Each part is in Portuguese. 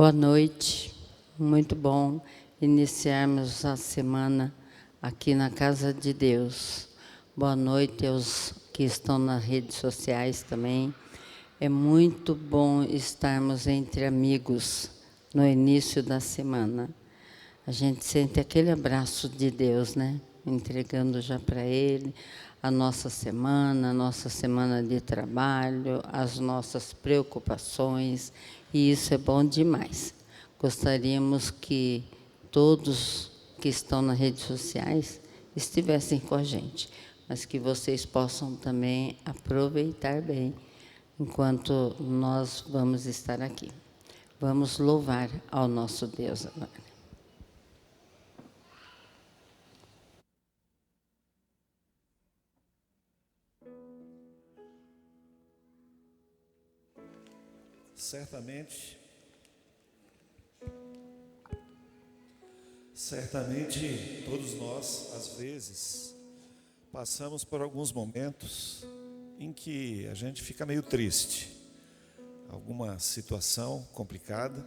Boa noite, muito bom iniciarmos a semana aqui na Casa de Deus. Boa noite aos que estão nas redes sociais também. É muito bom estarmos entre amigos no início da semana. A gente sente aquele abraço de Deus, né? Entregando já para Ele a nossa semana de trabalho, as nossas preocupações, e isso é bom demais. Gostaríamos que todos que estão nas redes sociais estivessem com a gente, mas que vocês possam também aproveitar bem enquanto nós vamos estar aqui. Vamos louvar ao nosso Deus agora. Certamente todos nós, às vezes, passamos por alguns momentos em que a gente fica meio triste, alguma situação complicada,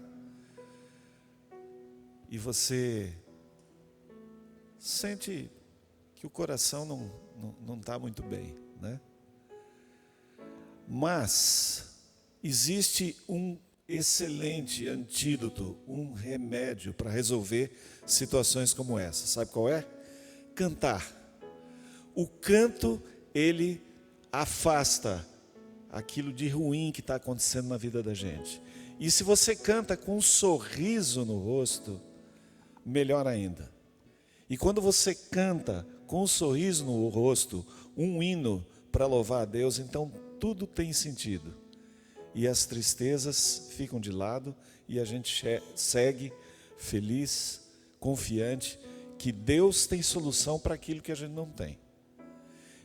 e você sente que o coração não está muito bem, né? Mas existe um excelente antídoto, um remédio para resolver situações como essa. Sabe qual é? Cantar. O canto, ele afasta aquilo de ruim que está acontecendo na vida da gente. E se você canta com um sorriso no rosto, melhor ainda. E quando você canta com um sorriso no rosto, um hino para louvar a Deus, então tudo tem sentido. E as tristezas ficam de lado e a gente segue feliz, confiante, que Deus tem solução para aquilo que a gente não tem.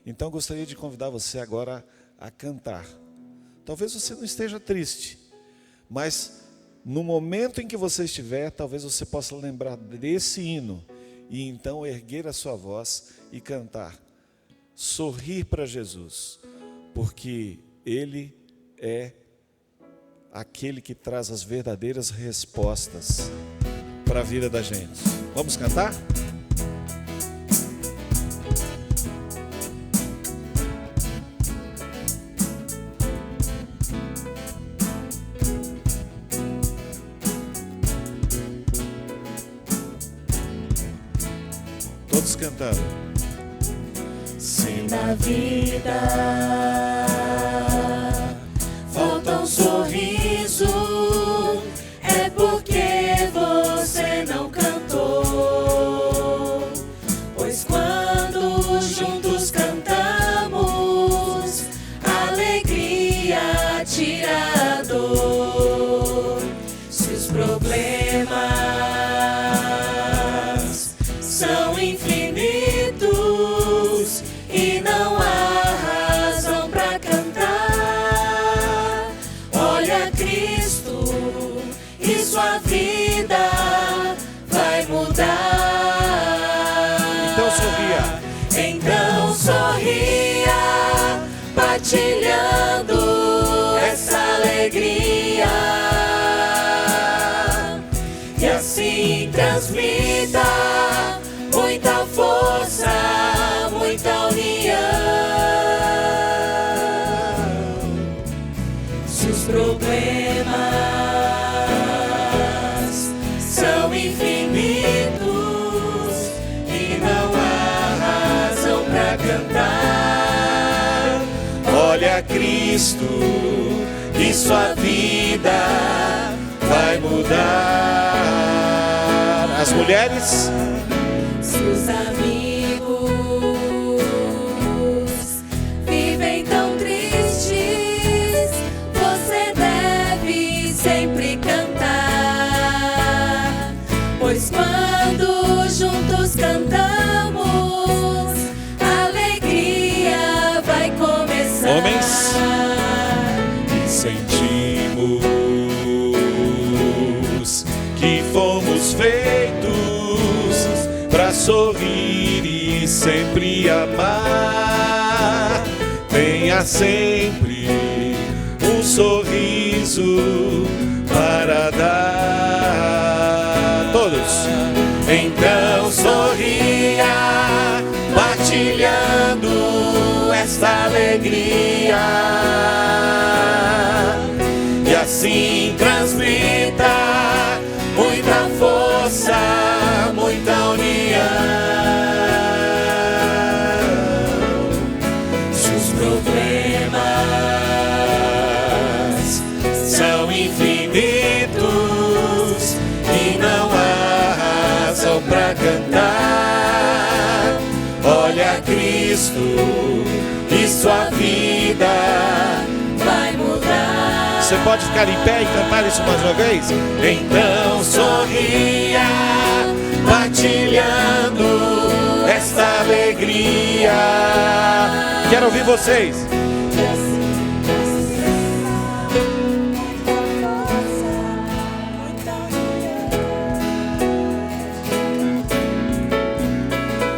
Então eu gostaria de convidar você agora a cantar. Talvez você não esteja triste, mas no momento em que você estiver, talvez você possa lembrar desse hino e então erguer a sua voz e cantar. Sorrir para Jesus, porque Ele é aquele que traz as verdadeiras respostas para a vida da gente. Vamos cantar? Todos cantando. Se na vida falta um sorriso, é porque você não cantou. Pois quando juntos cantamos, a alegria tira a dor. Se os problemas são infinitos e não há razão para cantar, olha Cristo e sua vida vai mudar. Então sorria, partilhando essa alegria, e assim transmita muita força, muita união. Se os problemas são infinitos e não há razão para cantar, Olha Cristo e sua vida vai mudar. As mulheres, seus amigos vivem tão tristes, você deve sempre cantar, pois quando juntos cantamos, a alegria vai começar. homens, e sentimos que fomos feitos para sorrir e sempre amar. Tenha sempre um sorriso para dar. Todos. Então sorria, partilhando esta alegria, e assim transmita muita força, muita união. Se os problemas são infinitos e não há razão para cantar, olha Cristo e sua vida vai mudar. Você pode ficar em pé e cantar isso mais uma vez? Então sorria, partilhando esta alegria. Quero ouvir vocês.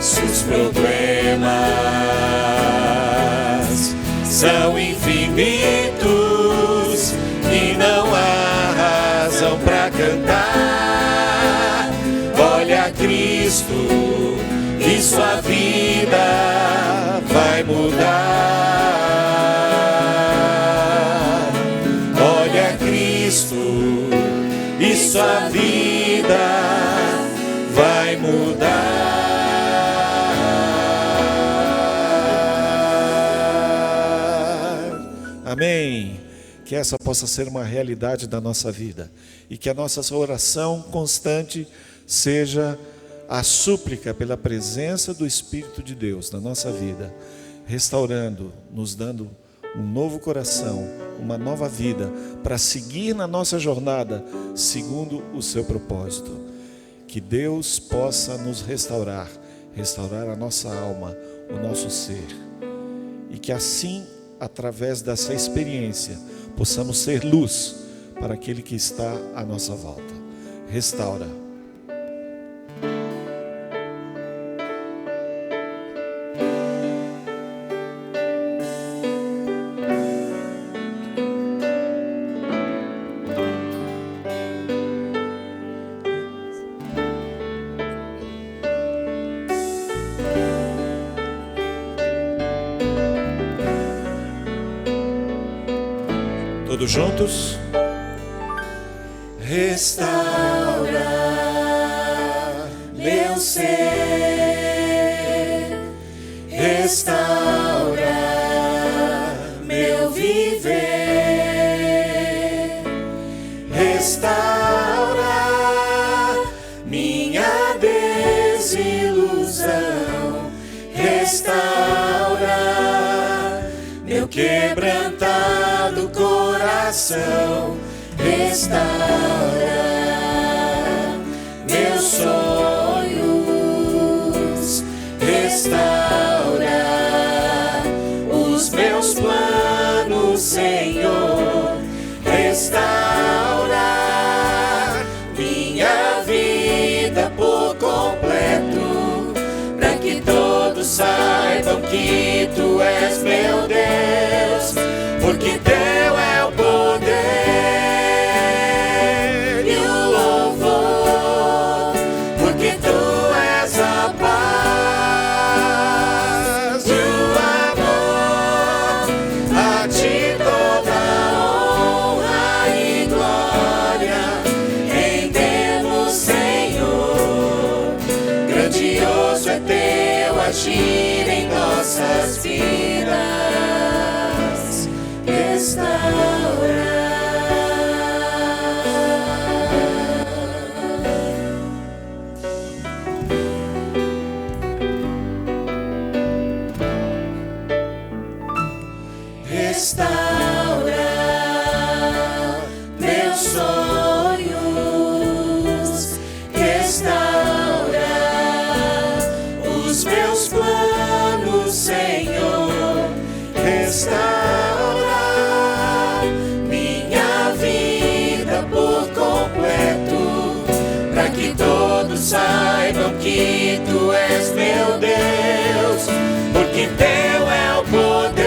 Se os problemas são infinitos e não há razão para cantar, olha Cristo e sua vida vai mudar. Olha Cristo e sua vida vai mudar. Amém. Que essa possa ser uma realidade da nossa vida e que a nossa oração constante seja a súplica pela presença do Espírito de Deus na nossa vida, restaurando, nos dando um novo coração, uma nova vida para seguir na nossa jornada segundo o seu propósito. Que Deus possa nos restaurar a nossa alma, o nosso ser, e que assim, através dessa experiência, possamos ser luz para aquele que está à nossa volta. Restaura. Todos juntos. Restaura meu ser, restaura meu viver, restaura minha desilusão, restaura meu quebrantado coração, restaura meus sonhos, restaura os meus planos, Senhor, restaura minha vida por completo, para que todos saibam que Tu és meu Deus, porque Teu é o poder e o louvor, porque Tu és a paz e o amor, a Ti toda honra e glória rendemos, Senhor. Grandioso é Teu agir em nossas vidas, restaura. Restaura meus sonhos, restaura os meus planos, Senhor, restaura minha vida por completo, para que todos saibam que Tu és meu Deus, porque Teu é o poder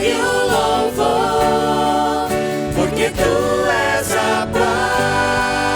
e o louvor, porque Tu és a paz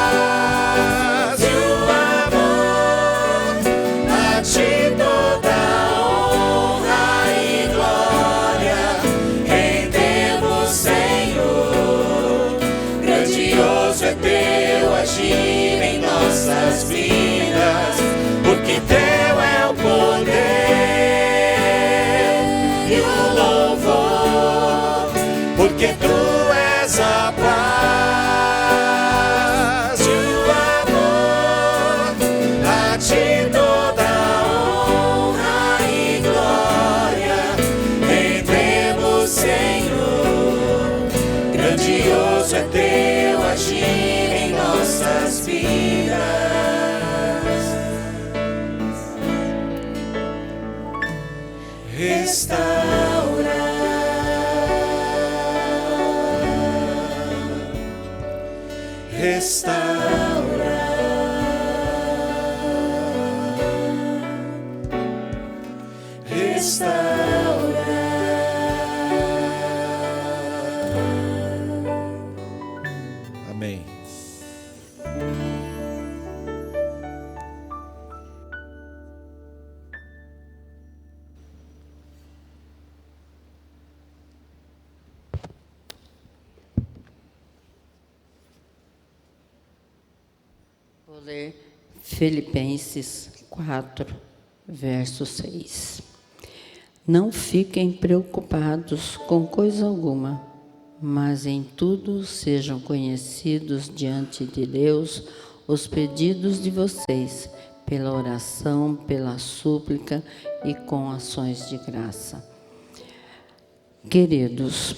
Amém. Vou ler Filipenses 4, verso 6. Não fiquem preocupados com coisa alguma, mas em tudo sejam conhecidos diante de Deus os pedidos de vocês, pela oração, pela súplica e com ações de graça. Queridos,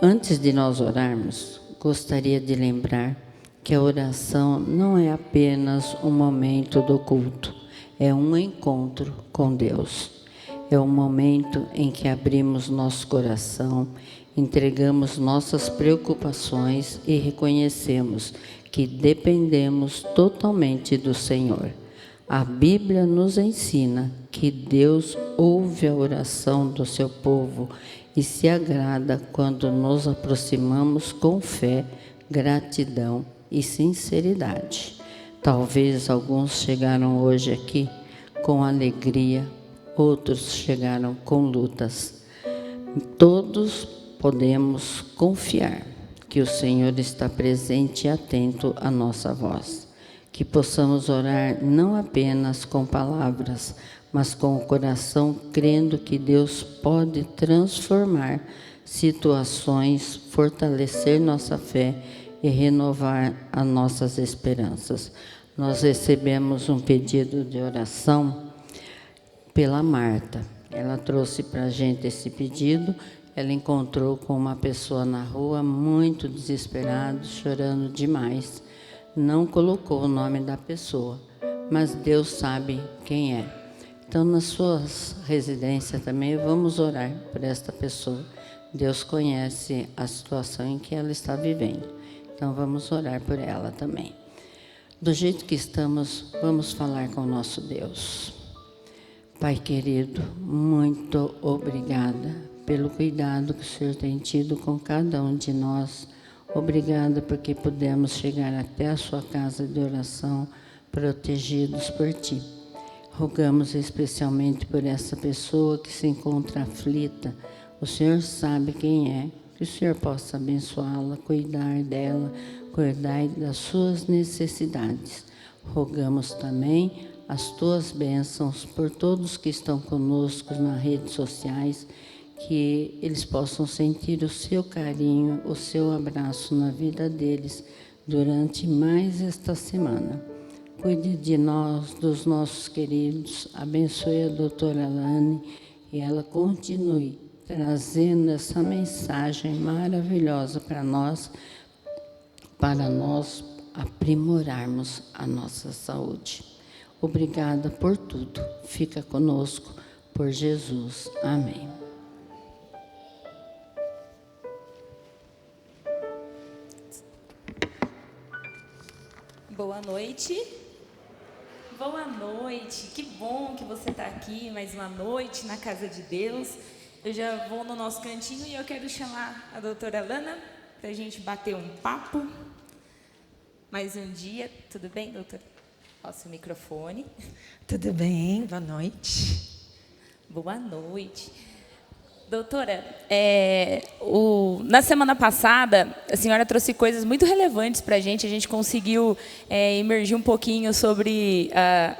antes de nós orarmos, gostaria de lembrar que a oração não é apenas um momento do culto, é um encontro com Deus. É um momento em que abrimos nosso coração, entregamos nossas preocupações e reconhecemos que dependemos totalmente do Senhor. A Bíblia nos ensina que Deus ouve a oração do seu povo e se agrada quando nos aproximamos com fé, gratidão e sinceridade. Talvez alguns chegaram hoje aqui com alegria, outros chegaram com lutas. Todos podemos confiar que o Senhor está presente e atento à nossa voz. Que possamos orar não apenas com palavras, mas com o coração crendo que Deus pode transformar situações, fortalecer nossa fé e renovar as nossas esperanças. Nós recebemos um pedido de oração pela Marta. Ela trouxe para a gente esse pedido. Ela encontrou com uma pessoa na rua muito desesperado, chorando demais. Não colocou o nome da pessoa, mas Deus sabe quem é. Então, nas suas residências também, vamos orar por esta pessoa. Deus conhece a situação em que ela está vivendo. Então, vamos orar por ela também. Do jeito que estamos, vamos falar com o nosso Deus. Pai querido, muito obrigada pelo cuidado que o Senhor tem tido com cada um de nós. Obrigada porque pudemos chegar até a sua casa de oração, protegidos por Ti. Rogamos especialmente por essa pessoa que se encontra aflita. O Senhor sabe quem é. Que o Senhor possa abençoá-la, cuidar dela, cuidar das suas necessidades. Rogamos também as Tuas bênçãos por todos que estão conosco nas redes sociais, que eles possam sentir o Seu carinho, o Seu abraço na vida deles durante mais esta semana. Cuide de nós, dos nossos queridos, abençoe a doutora Alane e ela continue trazendo essa mensagem maravilhosa para nós aprimorarmos a nossa saúde. Obrigada por tudo. Fica conosco, por Jesus. Amém. Boa noite. Boa noite. Que bom que você está aqui mais uma noite na casa de Deus. Eu já vou no nosso cantinho e eu quero chamar a doutora Lana para a gente bater um papo. Mais um dia. Tudo bem, doutora? Nosso microfone. Tudo bem, boa noite. Boa noite. Doutora, na semana passada, a senhora trouxe coisas muito relevantes para a gente conseguiu emergir um pouquinho sobre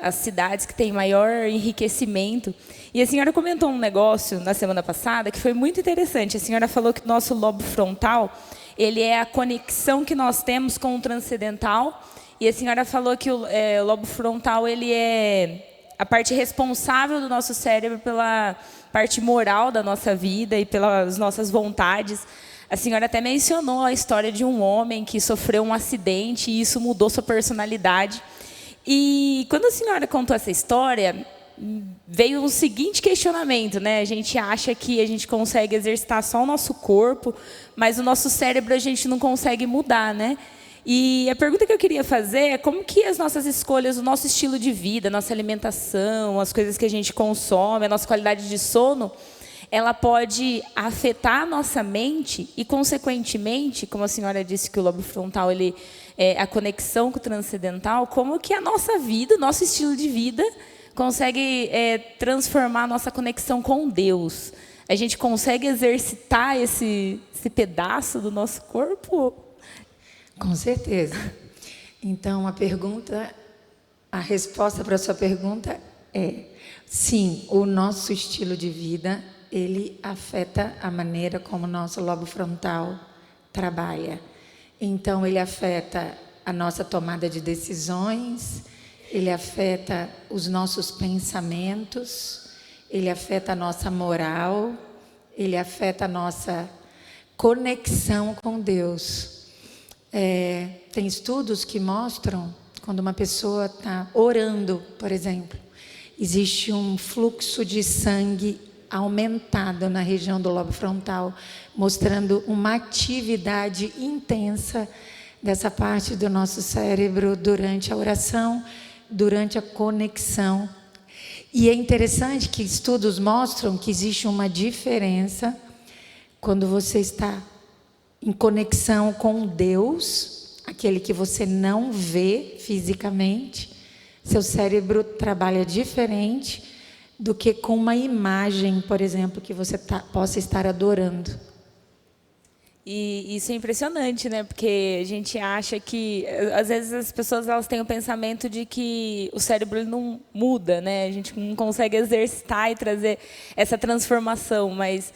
as cidades que têm maior enriquecimento. E a senhora comentou um negócio na semana passada que foi muito interessante. A senhora falou que o nosso lobo frontal, ele é a conexão que nós temos com o transcendental. E a senhora falou que o lobo frontal, ele é a parte responsável do nosso cérebro pela parte moral da nossa vida e pelas nossas vontades. A senhora até mencionou a história de um homem que sofreu um acidente e isso mudou sua personalidade. E quando a senhora contou essa história, veio um seguinte questionamento, né? A gente acha que a gente consegue exercitar só o nosso corpo, mas o nosso cérebro a gente não consegue mudar, né? E a pergunta que eu queria fazer é como que as nossas escolhas, o nosso estilo de vida, a nossa alimentação, as coisas que a gente consome, a nossa qualidade de sono, ela pode afetar a nossa mente e, consequentemente, como a senhora disse que o lobo frontal ele é a conexão com o transcendental, como que a nossa vida, o nosso estilo de vida consegue transformar a nossa conexão com Deus. A gente consegue exercitar esse pedaço do nosso corpo? Com certeza. Então, a resposta para a sua pergunta é sim, o nosso estilo de vida, ele afeta a maneira como o nosso lobo frontal trabalha. Então, ele afeta a nossa tomada de decisões, ele afeta os nossos pensamentos, ele afeta a nossa moral, ele afeta a nossa conexão com Deus. Tem estudos que mostram, quando uma pessoa está orando, por exemplo, existe um fluxo de sangue aumentado na região do lobo frontal, mostrando uma atividade intensa dessa parte do nosso cérebro durante a oração, durante a conexão. E é interessante que estudos mostram que existe uma diferença quando você está em conexão com Deus, aquele que você não vê fisicamente. Seu cérebro trabalha diferente do que com uma imagem, por exemplo, que você possa estar adorando. E isso é impressionante, né? Porque a gente acha que, às vezes, as pessoas elas têm o pensamento de que o cérebro ele não muda, né? A gente não consegue exercitar e trazer essa transformação, mas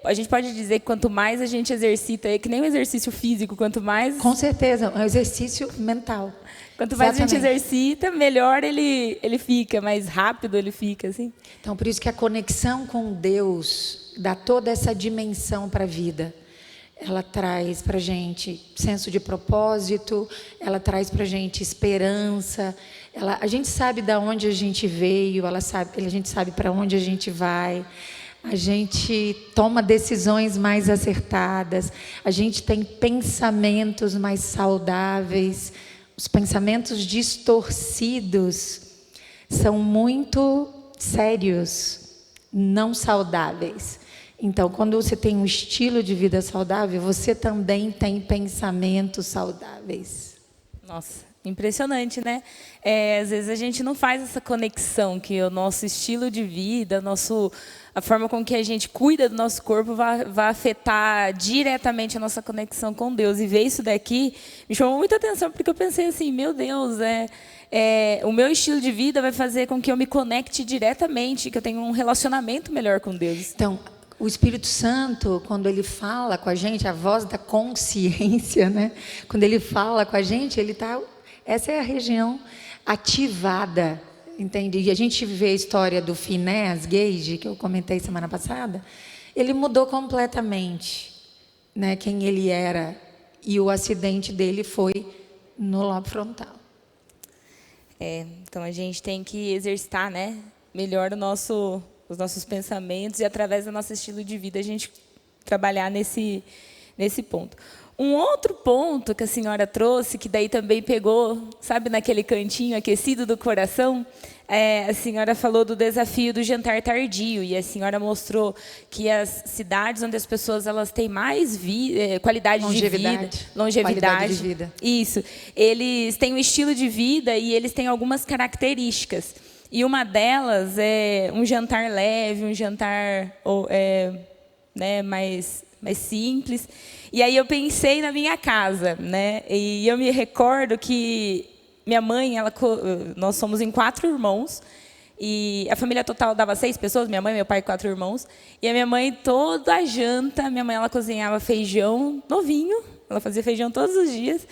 a gente pode dizer que quanto mais a gente exercita, é que nem um exercício físico, quanto mais... Com certeza, é um exercício mental. Quanto mais a gente exercita, melhor ele fica, mais rápido ele fica, assim. Então, por isso que a conexão com Deus dá toda essa dimensão para a vida. Ela traz para a gente senso de propósito, ela traz para a gente esperança. A gente sabe de onde a gente veio, a gente sabe para onde a gente vai. A gente toma decisões mais acertadas, a gente tem pensamentos mais saudáveis. Os pensamentos distorcidos são muito sérios, não saudáveis. Então, quando você tem um estilo de vida saudável, você também tem pensamentos saudáveis. Nossa, impressionante, né? Às vezes a gente não faz essa conexão, que o nosso estilo de vida, a forma com que a gente cuida do nosso corpo vai afetar diretamente a nossa conexão com Deus. E ver isso daqui me chamou muita atenção, porque eu pensei assim, meu Deus, o meu estilo de vida vai fazer com que eu me conecte diretamente, que eu tenha um relacionamento melhor com Deus. Então, o Espírito Santo, quando ele fala com a gente, a voz da consciência, né? Quando ele fala com a gente, essa é a região ativada, entende? E a gente vê a história do Phineas Gage, que eu comentei semana passada, ele mudou completamente, né, quem ele era, e o acidente dele foi no lobo frontal. Então a gente tem que exercitar, né, melhor os nossos pensamentos e através do nosso estilo de vida a gente trabalhar nesse ponto. Um outro ponto que a senhora trouxe, que daí também pegou, sabe, naquele cantinho aquecido do coração, a senhora falou do desafio do jantar tardio, e a senhora mostrou que as cidades onde as pessoas elas têm mais qualidade de vida, longevidade de vida. Isso, eles têm um estilo de vida e eles têm algumas características. E uma delas é um jantar leve, um jantar mais simples. E aí eu pensei na minha casa, né? E eu me recordo que minha mãe, nós somos em 4 irmãos, e a família total dava 6 pessoas, minha mãe, meu pai e 4 irmãos. E a minha mãe, toda a janta, ela cozinhava feijão novinho, ela fazia feijão todos os dias.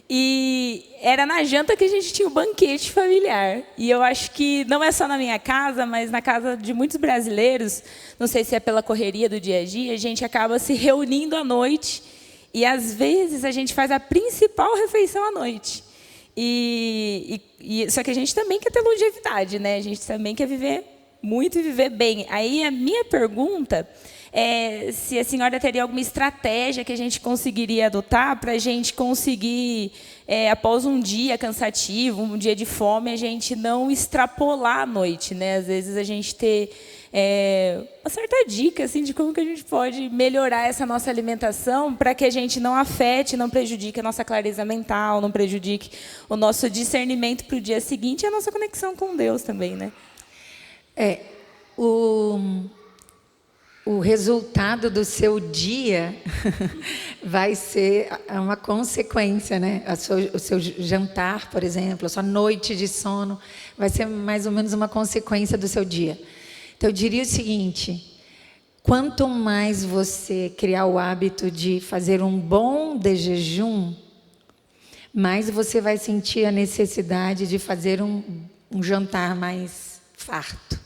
E era na janta que a gente tinha o banquete familiar. E eu acho que não é só na minha casa, mas na casa de muitos brasileiros, não sei se é pela correria do dia a dia, a gente acaba se reunindo à noite e, às vezes, a gente faz a principal refeição à noite. Só que a gente também quer ter longevidade, né? A gente também quer viver muito e viver bem. Aí a minha pergunta é se a senhora teria alguma estratégia que a gente conseguiria adotar para a gente conseguir, após um dia cansativo, um dia de fome, a gente não extrapolar a noite, né? Às vezes a gente ter uma certa dica assim, de como que a gente pode melhorar essa nossa alimentação para que a gente não afete, não prejudique a nossa clareza mental, não prejudique o nosso discernimento para o dia seguinte e a nossa conexão com Deus também, né? O resultado do seu dia vai ser uma consequência, né? O seu jantar, por exemplo, a sua noite de sono vai ser mais ou menos uma consequência do seu dia. Então, eu diria o seguinte: quanto mais você criar o hábito de fazer um bom de jejum, mais você vai sentir a necessidade de fazer um jantar mais farto.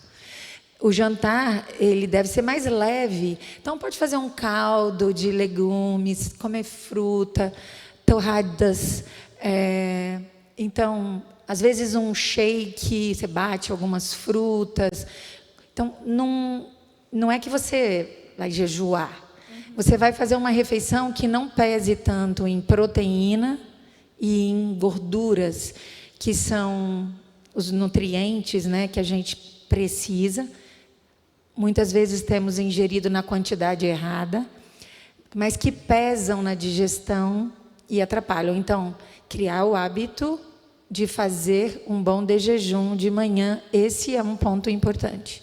O jantar, ele deve ser mais leve. Então, pode fazer um caldo de legumes, comer fruta, torradas. Então, às vezes um shake, você bate algumas frutas. Então, não é que você vai jejuar. Você vai fazer uma refeição que não pese tanto em proteína e em gorduras, que são os nutrientes, né, que a gente precisa. Muitas vezes temos ingerido na quantidade errada, mas que pesam na digestão e atrapalham. Então, criar o hábito de fazer um bom de jejum de manhã, esse é um ponto importante.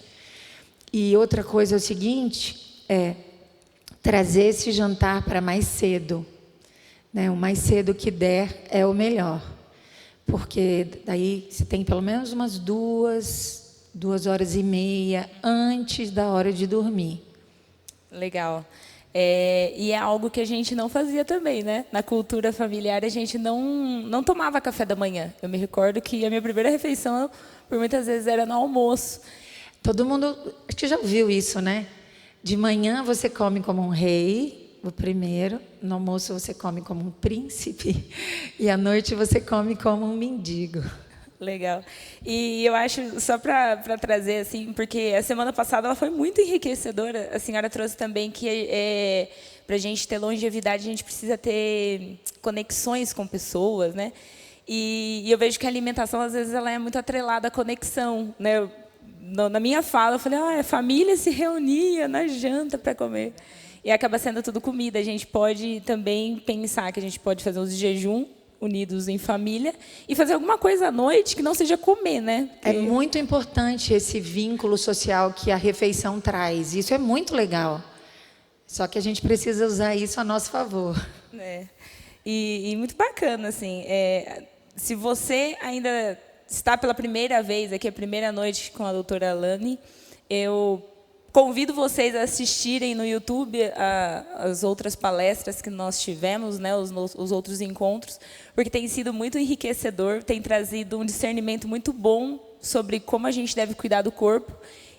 E outra coisa é o seguinte, trazer esse jantar para mais cedo, né? O mais cedo que der é o melhor, porque daí você tem pelo menos umas 2h30 antes da hora de dormir. Legal. E é algo que a gente não fazia também, né? Na cultura familiar, a gente não tomava café da manhã. Eu me recordo que a minha primeira refeição, por muitas vezes, era no almoço. Todo mundo, acho que já ouviu isso, né? De manhã você come como um rei, o primeiro. No almoço você come como um príncipe. E à noite você come como um mendigo. Legal. E eu acho, só para trazer, assim, porque a semana passada ela foi muito enriquecedora. A senhora trouxe também que para a gente ter longevidade, a gente precisa ter conexões com pessoas, né? E eu vejo que a alimentação, às vezes, ela é muito atrelada à conexão, né? Na minha fala, eu falei, a família se reunia na janta para comer. E acaba sendo tudo comida. A gente pode também pensar que a gente pode fazer uns jejum unidos em família e fazer alguma coisa à noite que não seja comer, né? É muito importante esse vínculo social que a refeição traz. Isso é muito legal. Só que a gente precisa usar isso a nosso favor. E muito bacana, assim. Se você ainda está pela primeira vez aqui, a primeira noite com a doutora Alane, eu convido vocês a assistirem no YouTube as outras palestras que nós tivemos, né, os outros encontros, porque tem sido muito enriquecedor, tem trazido um discernimento muito bom sobre como a gente deve cuidar do corpo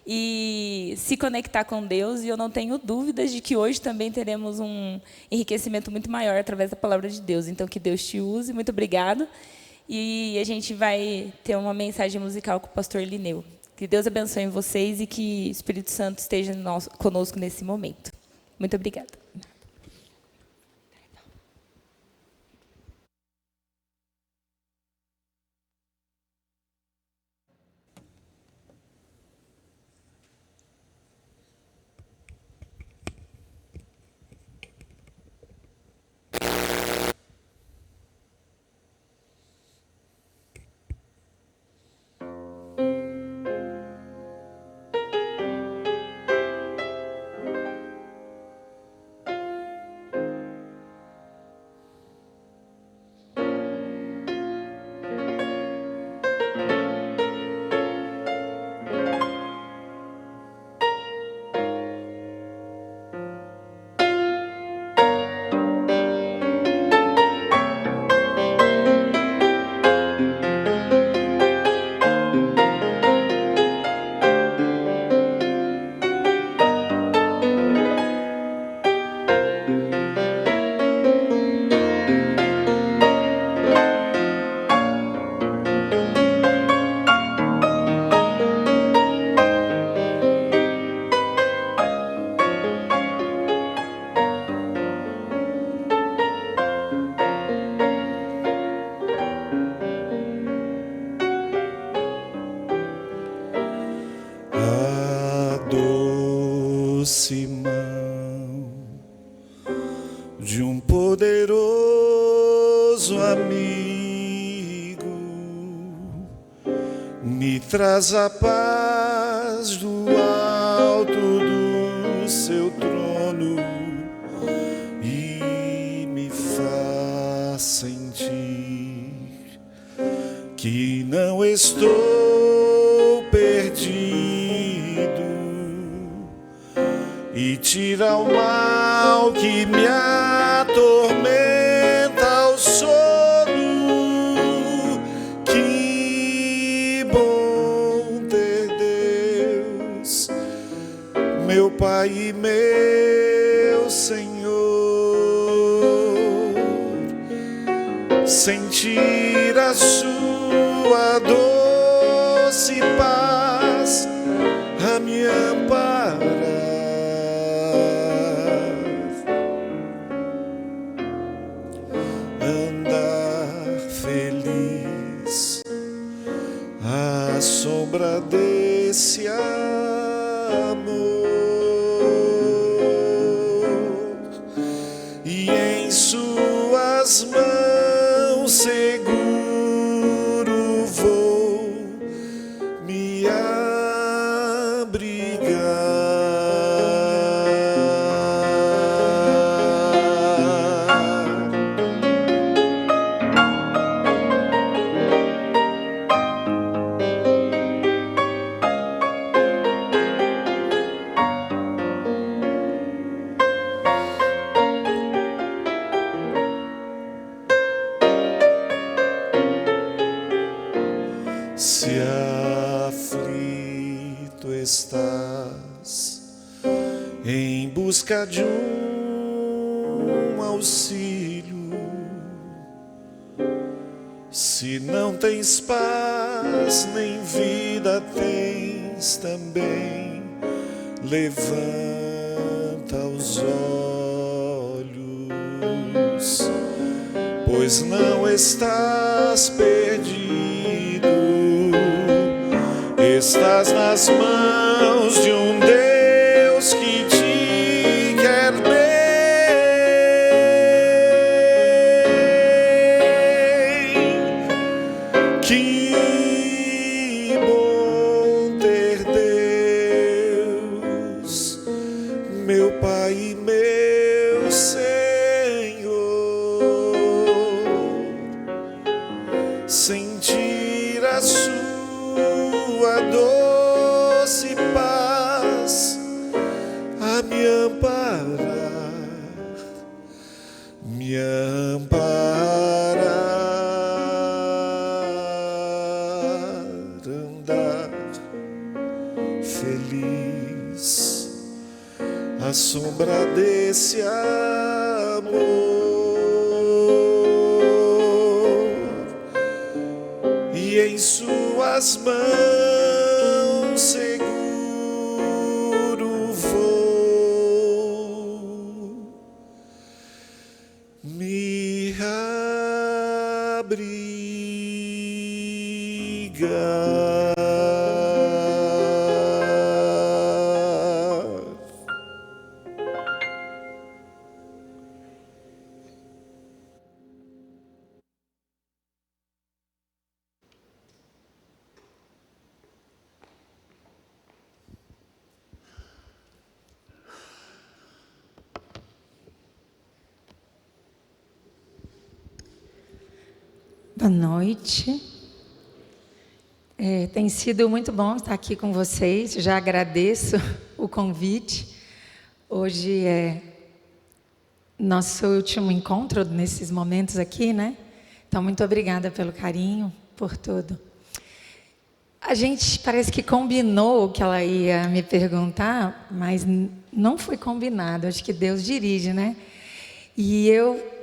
e se conectar com Deus. E eu não tenho dúvidas de que hoje também teremos um enriquecimento muito maior através da palavra de Deus. Então, que Deus te use. Muito obrigado. E a gente vai ter uma mensagem musical com o pastor Lineu. Que Deus abençoe vocês e que o Espírito Santo esteja conosco nesse momento. Muito obrigada. doce mão de um poderoso amigo me traz a paz do alto do seu trono e me faz sentir que não estou perdido e tira o mal que me atormenta o sono. Que bom ter Deus, meu Pai e meu Senhor, sentir a sua doce paz a me amparar, andar feliz à sombra desse amor, e em suas mãos seguro vou me abrigar. Se aflito estás em busca de um auxílio, se não tens paz nem vida tens também, levanta os olhos, pois não estás perdido. Estás nas mãos de um Deus que te quer bem. Que bom ter Deus, meu Pai e meu Senhor, sentir a sua doce paz a me amparar, me amparar, andar feliz à sombra desse amor, e em suas mãos seguro vou me abrigar. Boa noite. Tem sido muito bom estar aqui com vocês. Já agradeço o convite. Hoje é nosso último encontro nesses momentos aqui, né? Então, muito obrigada pelo carinho, por tudo. A gente parece que combinou o que ela ia me perguntar, mas não foi combinado. Acho que Deus dirige, né? E eu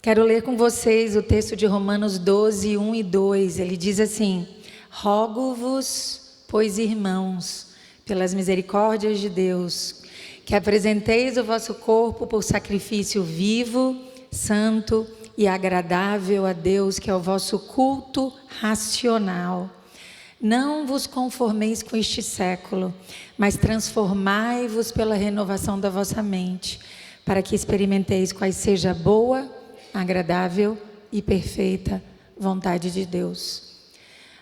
quero ler com vocês o texto de Romanos 12, 1 e 2. Ele diz assim: rogo-vos, pois, irmãos, pelas misericórdias de Deus, que apresenteis o vosso corpo por sacrifício vivo, santo e agradável a Deus, que é o vosso culto racional. Não vos conformeis com este século, mas transformai-vos pela renovação da vossa mente, para que experimenteis quais seja a boa, agradável e perfeita vontade de Deus.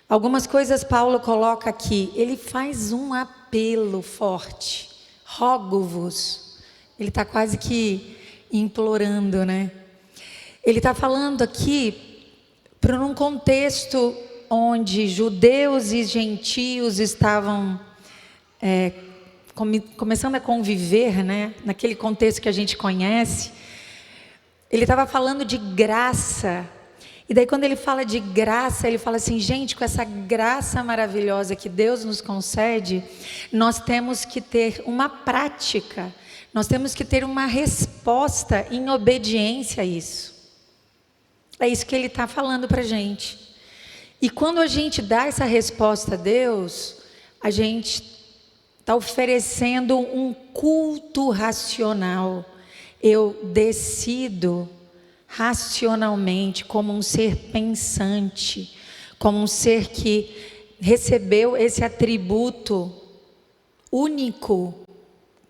Algumas coisas Paulo coloca aqui. Ele faz um apelo forte. Rogo-vos. Ele está quase que implorando, né? Ele está falando aqui para um contexto onde judeus e gentios estavam começando a conviver, né? Naquele contexto que a gente conhece. Ele estava falando de graça. E daí quando ele fala de graça, ele fala assim, gente, com essa graça maravilhosa que Deus nos concede, nós temos que ter uma prática, nós temos que ter uma resposta em obediência a isso. É isso que ele está falando para a gente. E quando a gente dá essa resposta a Deus, a gente está oferecendo um culto racional. Eu decido racionalmente, como um ser pensante, como um ser que recebeu esse atributo único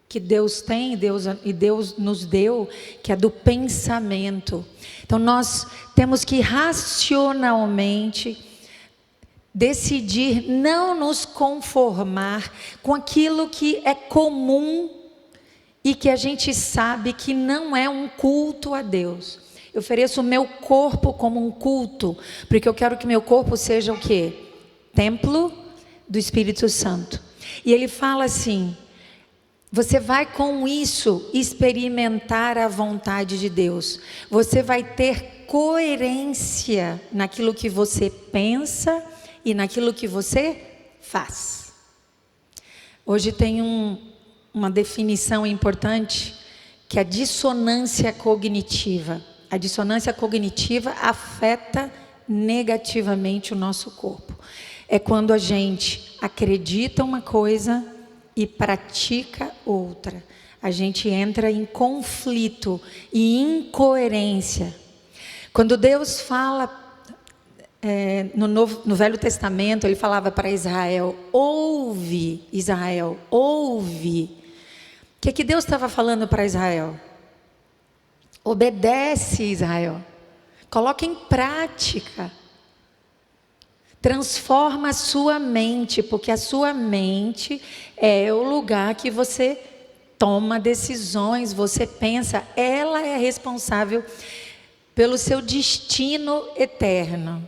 que Deus tem, Deus nos deu, que é do pensamento. Então nós temos que racionalmente decidir não nos conformar com aquilo que é comum e que a gente sabe que não é um culto a Deus. Eu ofereço o meu corpo como um culto, porque eu quero que meu corpo seja o quê? Templo do Espírito Santo. E ele fala assim, você vai com isso experimentar a vontade de Deus. Você vai ter coerência naquilo que você pensa e naquilo que você faz. Hoje tem uma definição importante, que é a dissonância cognitiva. A dissonância cognitiva afeta negativamente o nosso corpo. É quando a gente acredita uma coisa e pratica outra. A gente entra em conflito e incoerência. Quando Deus fala, no Velho Testamento, ele falava para Israel, ouve, Israel, ouve. O que Deus estava falando para Israel? Obedece, Israel. Coloca em prática. Transforma a sua mente, porque a sua mente é o lugar que você toma decisões, você pensa, ela é responsável pelo seu destino eterno.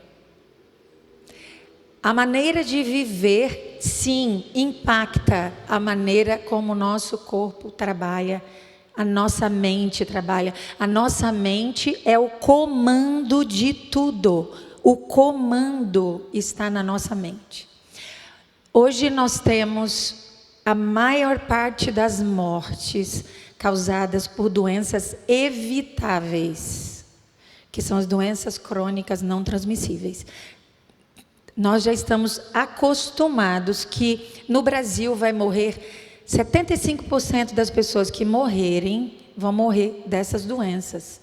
A maneira de viver, sim, impacta a maneira como o nosso corpo trabalha, a nossa mente trabalha. A nossa mente é o comando de tudo. O comando está na nossa mente. Hoje nós temos a maior parte das mortes causadas por doenças evitáveis, que são as doenças crônicas não transmissíveis. Nós já estamos acostumados que no Brasil vai morrer 75% das pessoas que morrerem vão morrer dessas doenças.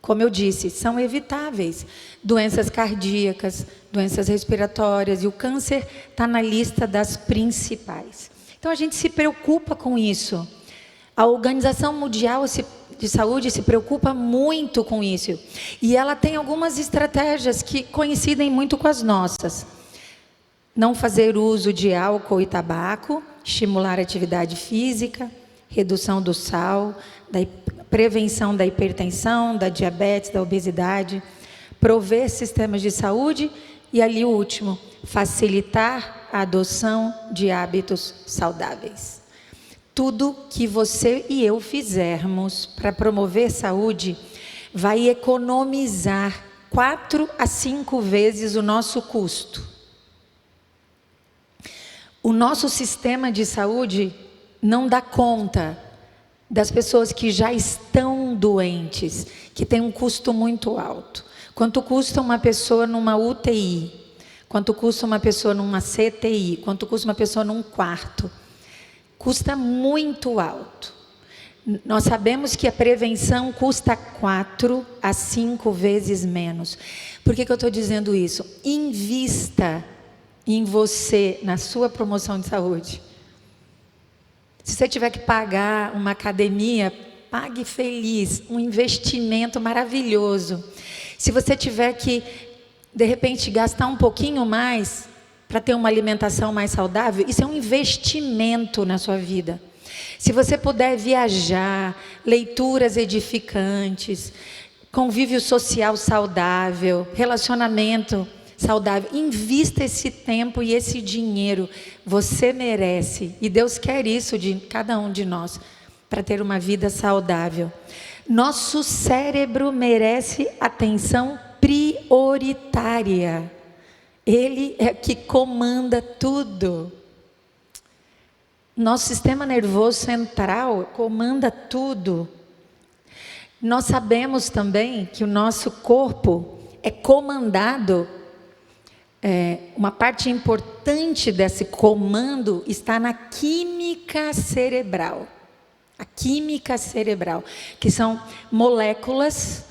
Como eu disse, são evitáveis. Doenças cardíacas, doenças respiratórias, e o câncer está na lista das principais. Então a gente se preocupa com isso. A Organização Mundial de Saúde se preocupa muito com isso. E ela tem algumas estratégias que coincidem muito com as nossas. Não fazer uso de álcool e tabaco, estimular a atividade física, redução do sal, da prevenção da hipertensão, da diabetes, da obesidade, prover sistemas de saúde e ali o último, facilitar a adoção de hábitos saudáveis. Tudo que você e eu fizermos para promover saúde vai economizar 4 a 5 vezes o nosso custo. O nosso sistema de saúde não dá conta das pessoas que já estão doentes, que tem um custo muito alto. Quanto custa uma pessoa numa UTI? Quanto custa uma pessoa numa CTI? Quanto custa uma pessoa num quarto? Custa muito alto. Nós sabemos que a prevenção custa 4 a 5 vezes menos. Por que eu estou dizendo isso? Invista em você, na sua promoção de saúde. Se você tiver que pagar uma academia, pague feliz, um investimento maravilhoso. Se você tiver que, de repente, gastar um pouquinho mais para ter uma alimentação mais saudável, isso é um investimento na sua vida. Se você puder viajar, leituras edificantes, convívio social saudável, relacionamento saudável, invista esse tempo e esse dinheiro. Você merece. E Deus quer isso de cada um de nós, para ter uma vida saudável. Nosso cérebro merece atenção prioritária. Ele é que comanda tudo. Nosso sistema nervoso central comanda tudo. Nós sabemos também que o nosso corpo é comandado. Uma parte importante desse comando está na química cerebral. A química cerebral, que são moléculas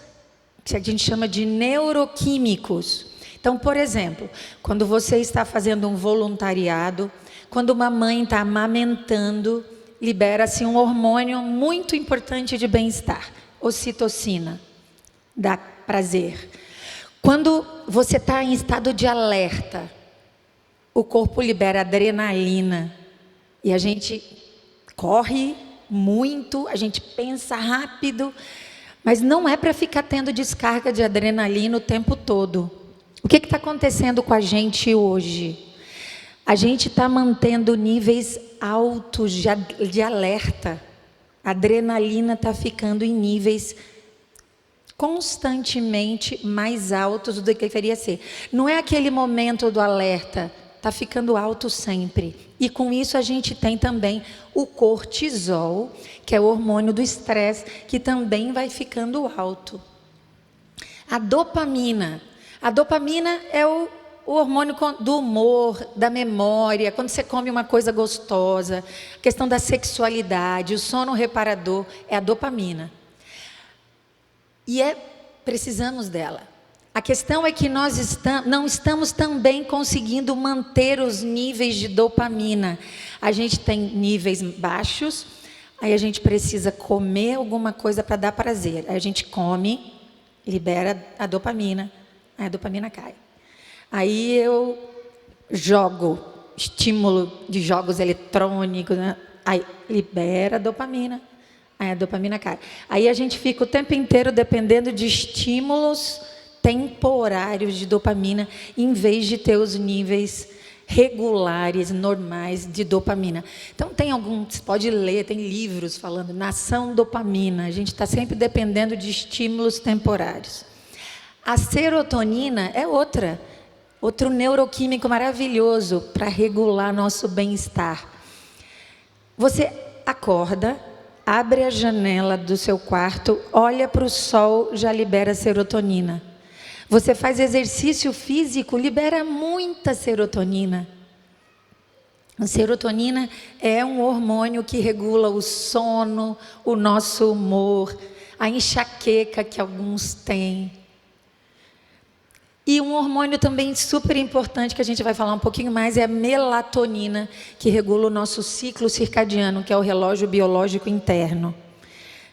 que a gente chama de neuroquímicos. Então, por exemplo, quando você está fazendo um voluntariado, quando uma mãe está amamentando, libera-se um hormônio muito importante de bem-estar, ocitocina, dá prazer. Quando você está em estado de alerta, o corpo libera adrenalina e a gente corre muito, a gente pensa rápido, mas não é para ficar tendo descarga de adrenalina o tempo todo. O que está acontecendo com a gente hoje? A gente está mantendo níveis altos de alerta. A adrenalina está ficando em níveis constantemente mais altos do que deveria ser. Não é aquele momento do alerta, está ficando alto sempre. E com isso a gente tem também o cortisol, que é o hormônio do estresse, que também vai ficando alto. A dopamina é o hormônio do humor, da memória, quando você come uma coisa gostosa, a questão da sexualidade, o sono reparador, é a dopamina. E precisamos dela. A questão é que nós não estamos também conseguindo manter os níveis de dopamina. A gente tem níveis baixos, aí a gente precisa comer alguma coisa para dar prazer. Aí a gente come, libera a dopamina, aí a dopamina cai. Aí eu jogo, estímulo de jogos eletrônicos, né? Aí libera a dopamina, aí a dopamina cai. Aí a gente fica o tempo inteiro dependendo de estímulos temporários de dopamina, em vez de ter os níveis regulares, normais de dopamina. Então você pode ler, tem livros falando, nação dopamina, a gente está sempre dependendo de estímulos temporários. A serotonina é outro neuroquímico maravilhoso para regular nosso bem-estar. Você acorda, abre a janela do seu quarto, olha para o sol, já libera serotonina. Você faz exercício físico, libera muita serotonina. A serotonina é um hormônio que regula o sono, o nosso humor, a enxaqueca que alguns têm. E um hormônio também super importante, que a gente vai falar um pouquinho mais, é a melatonina, que regula o nosso ciclo circadiano, que é o relógio biológico interno.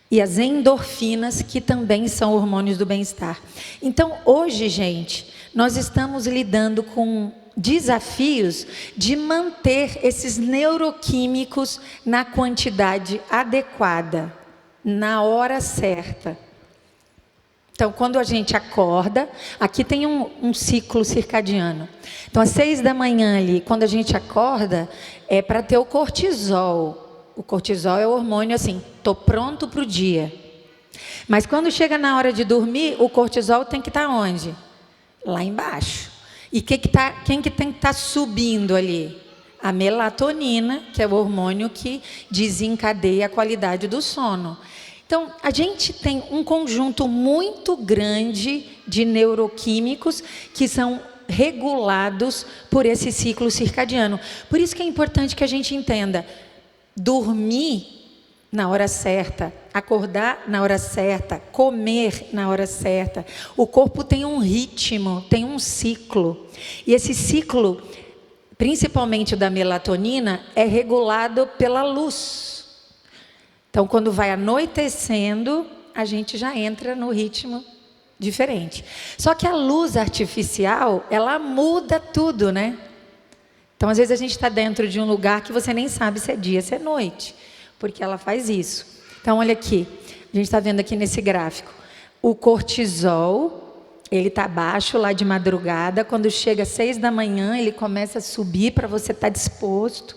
E as endorfinas, que também são hormônios do bem-estar. Então, hoje, gente, nós estamos lidando com desafios de manter esses neuroquímicos na quantidade adequada, na hora certa. Então, quando a gente acorda, aqui tem um ciclo circadiano. Então, às 6 da manhã ali, quando a gente acorda, é para ter o cortisol. O cortisol é o hormônio assim, estou pronto para o dia. Mas quando chega na hora de dormir, o cortisol tem que estar onde? Lá embaixo. E quem que tem que estar subindo ali? A melatonina, que é o hormônio que desencadeia a qualidade do sono. Então, a gente tem um conjunto muito grande de neuroquímicos que são regulados por esse ciclo circadiano. Por isso que é importante que a gente entenda, dormir na hora certa, acordar na hora certa, comer na hora certa. O corpo tem um ritmo, tem um ciclo. E esse ciclo principalmente o da melatonina, é regulado pela luz. Então, quando vai anoitecendo, a gente já entra no ritmo diferente. Só que a luz artificial, ela muda tudo, né? Então, às vezes a gente está dentro de um lugar que você nem sabe se é dia, se é noite, porque ela faz isso. Então, olha aqui, a gente está vendo aqui nesse gráfico, o cortisol, ele está baixo lá de madrugada, quando chega às 6 da manhã, ele começa a subir para você estar disposto,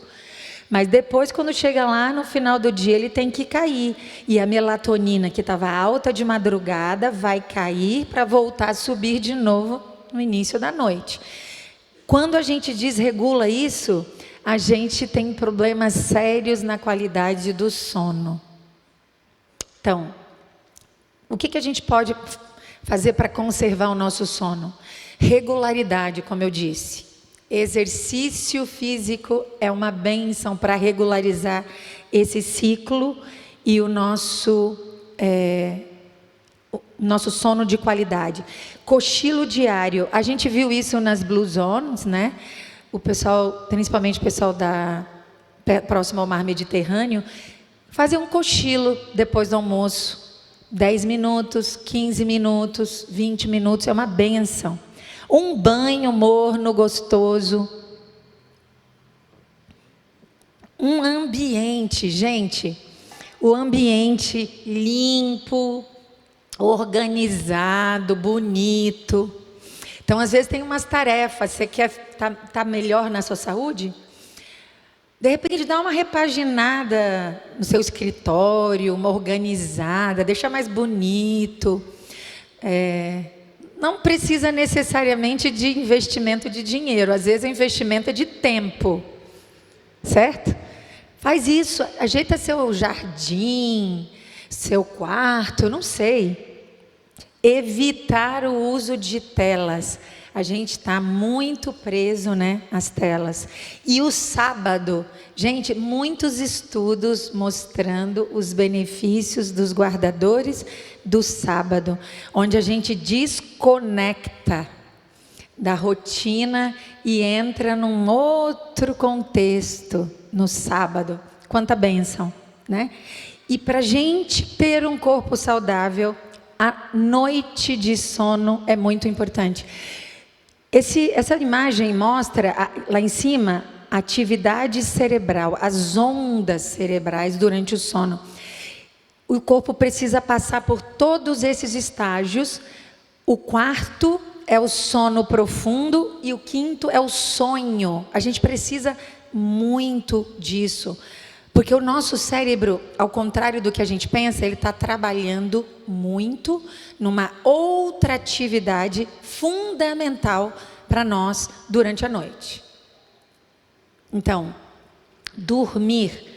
mas depois, quando chega lá no final do dia, ele tem que cair, e a melatonina, que estava alta de madrugada, vai cair para voltar a subir de novo no início da noite. Quando a gente desregula isso, a gente tem problemas sérios na qualidade do sono. Então, o que a gente pode fazer para conservar o nosso sono? Regularidade, como eu disse. Exercício físico é uma bênção para regularizar esse ciclo e o nosso sono de qualidade. Cochilo diário, a gente viu isso nas Blue Zones, né? O pessoal, principalmente o pessoal próximo ao mar Mediterrâneo, fazer um cochilo depois do almoço. 10 minutos, 15 minutos, 20 minutos, é uma bênção. Um banho morno, gostoso. Um ambiente, gente, o ambiente limpo, organizado, bonito. Então, às vezes tem umas tarefas, você quer tá melhor na sua saúde? De repente, dá uma repaginada no seu escritório, uma organizada, deixa mais bonito. Não precisa necessariamente de investimento de dinheiro, às vezes o investimento é de tempo, certo? Faz isso, ajeita seu jardim, seu quarto, eu não sei. Evitar o uso de telas. A gente está muito preso, né, às telas. E o sábado, gente, muitos estudos mostrando os benefícios dos guardadores do sábado, onde a gente desconecta da rotina e entra num outro contexto no sábado. Quanta bênção, né? E para a gente ter um corpo saudável, a noite de sono é muito importante. Essa imagem mostra, lá em cima, a atividade cerebral, as ondas cerebrais durante o sono. O corpo precisa passar por todos esses estágios. O quarto é o sono profundo e o quinto é o sonho. A gente precisa muito disso. Porque o nosso cérebro, ao contrário do que a gente pensa, ele está trabalhando muito numa outra atividade fundamental para nós durante a noite. Então, dormir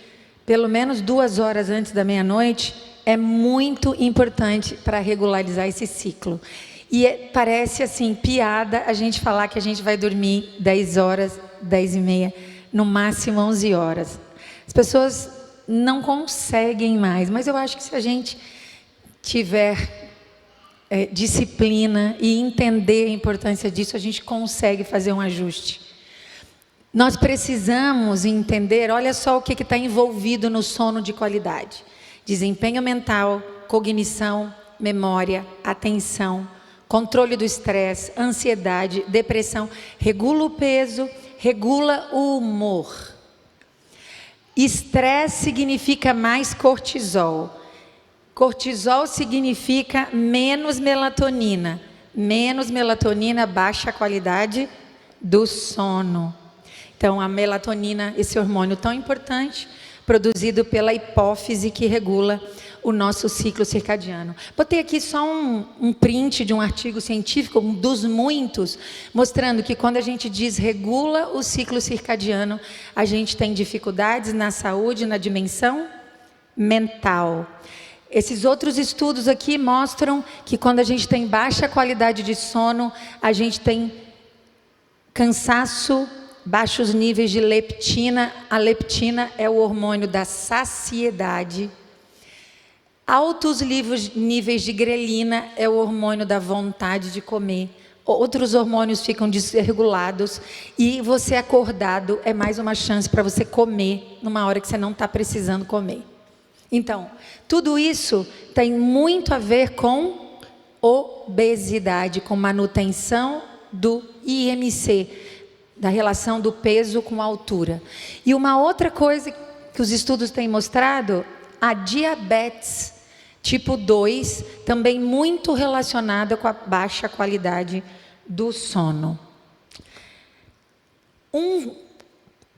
pelo menos 2 horas antes da meia-noite é muito importante para regularizar esse ciclo. E parece assim, piada a gente falar que a gente vai dormir 10 horas, 10 e meia, no máximo 11 horas. As pessoas não conseguem mais, mas eu acho que se a gente tiver disciplina e entender a importância disso, a gente consegue fazer um ajuste. Nós precisamos entender, olha só o que está envolvido no sono de qualidade. Desempenho mental, cognição, memória, atenção, controle do estresse, ansiedade, depressão, regula o peso, regula o humor. Estresse significa mais cortisol. Cortisol significa menos melatonina. Menos melatonina, baixa a qualidade do sono. Então, a melatonina, esse hormônio tão importante, produzido pela hipófise que regula o nosso ciclo circadiano. Botei aqui só um print de um artigo científico, um dos muitos, mostrando que quando a gente desregula o ciclo circadiano, a gente tem dificuldades na saúde, na dimensão mental. Esses outros estudos aqui mostram que quando a gente tem baixa qualidade de sono, a gente tem cansaço, baixos níveis de leptina. A leptina é o hormônio da saciedade. Altos níveis de grelina é o hormônio da vontade de comer. outros hormônios ficam desregulados e você acordado é mais uma chance para você comer numa hora que você não está precisando comer. Então, tudo isso tem muito a ver com obesidade, com manutenção do IMC, da relação do peso com a altura. E uma outra coisa que os estudos têm mostrado, a diabetes tipo 2, também muito relacionada com a baixa qualidade do sono. Um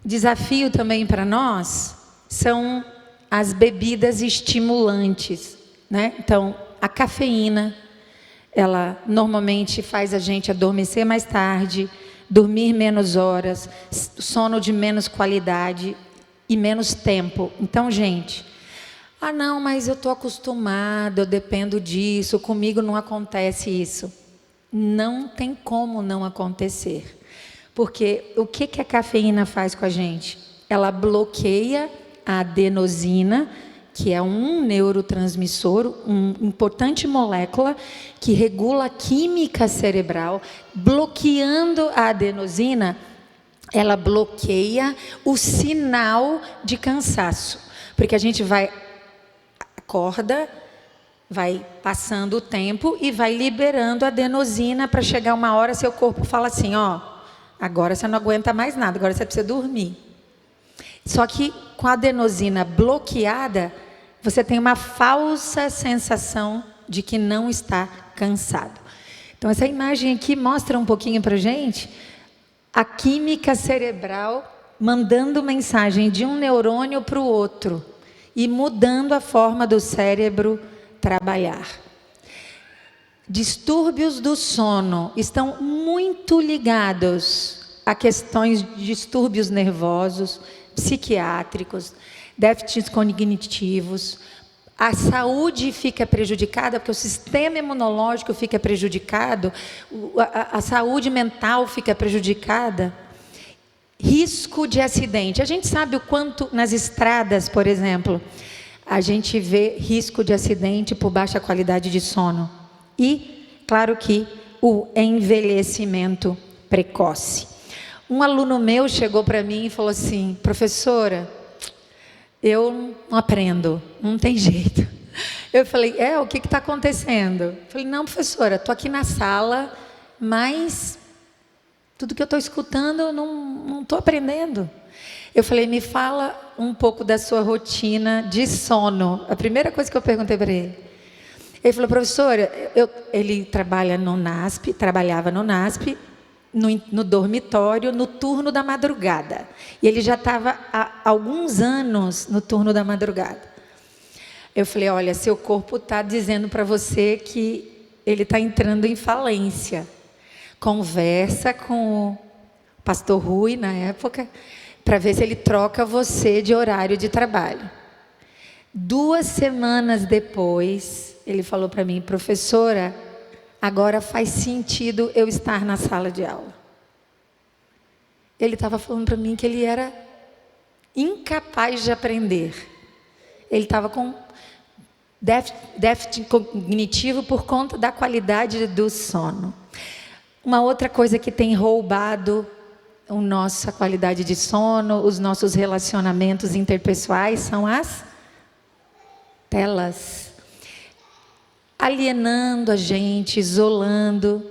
desafio também para nós são as bebidas estimulantes, né? Então, a cafeína, ela normalmente faz a gente adormecer mais tarde, dormir menos horas, sono de menos qualidade e menos tempo. Então, gente, não, mas eu estou acostumado, eu dependo disso, comigo não acontece isso. Não tem como não acontecer. Porque o que a cafeína faz com a gente? Ela bloqueia a adenosina, que é um neurotransmissor, uma importante molécula que regula a química cerebral. Bloqueando a adenosina, ela bloqueia o sinal de cansaço. Porque a gente acorda, vai passando o tempo e vai liberando a adenosina para chegar uma hora, seu corpo fala assim, agora você não aguenta mais nada, agora você precisa dormir. Só que com a adenosina bloqueada, você tem uma falsa sensação de que não está cansado. Então, essa imagem aqui mostra um pouquinho para a gente a química cerebral mandando mensagem de um neurônio para o outro e mudando a forma do cérebro trabalhar. Distúrbios do sono estão muito ligados a questões de distúrbios nervosos, psiquiátricos, déficits cognitivos. A saúde fica prejudicada porque o sistema imunológico fica prejudicado, a saúde mental fica prejudicada. Risco de acidente. A gente sabe o quanto nas estradas, por exemplo, a gente vê risco de acidente por baixa qualidade de sono. E, claro que, o envelhecimento precoce. Um aluno meu chegou para mim e falou assim, professora, eu não aprendo, não tem jeito. Eu falei, o que está acontecendo? Eu falei, não, professora, estou aqui na sala, mas tudo que eu estou escutando, eu não estou aprendendo. Eu falei, me fala um pouco da sua rotina de sono. A primeira coisa que eu perguntei para ele. Ele falou, professora, ele trabalhava no NASP, no dormitório, no turno da madrugada. E ele já estava há alguns anos no turno da madrugada. Eu falei, olha, seu corpo está dizendo para você que ele está entrando em falência. Conversa com o pastor Rui, na época, para ver se ele troca você de horário de trabalho. 2 semanas depois, ele falou para mim, professora, agora faz sentido eu estar na sala de aula. Ele estava falando para mim que ele era incapaz de aprender. Ele estava com déficit cognitivo por conta da qualidade do sono. Uma outra coisa que tem roubado a nossa qualidade de sono, os nossos relacionamentos interpessoais, são as telas. Alienando a gente, isolando,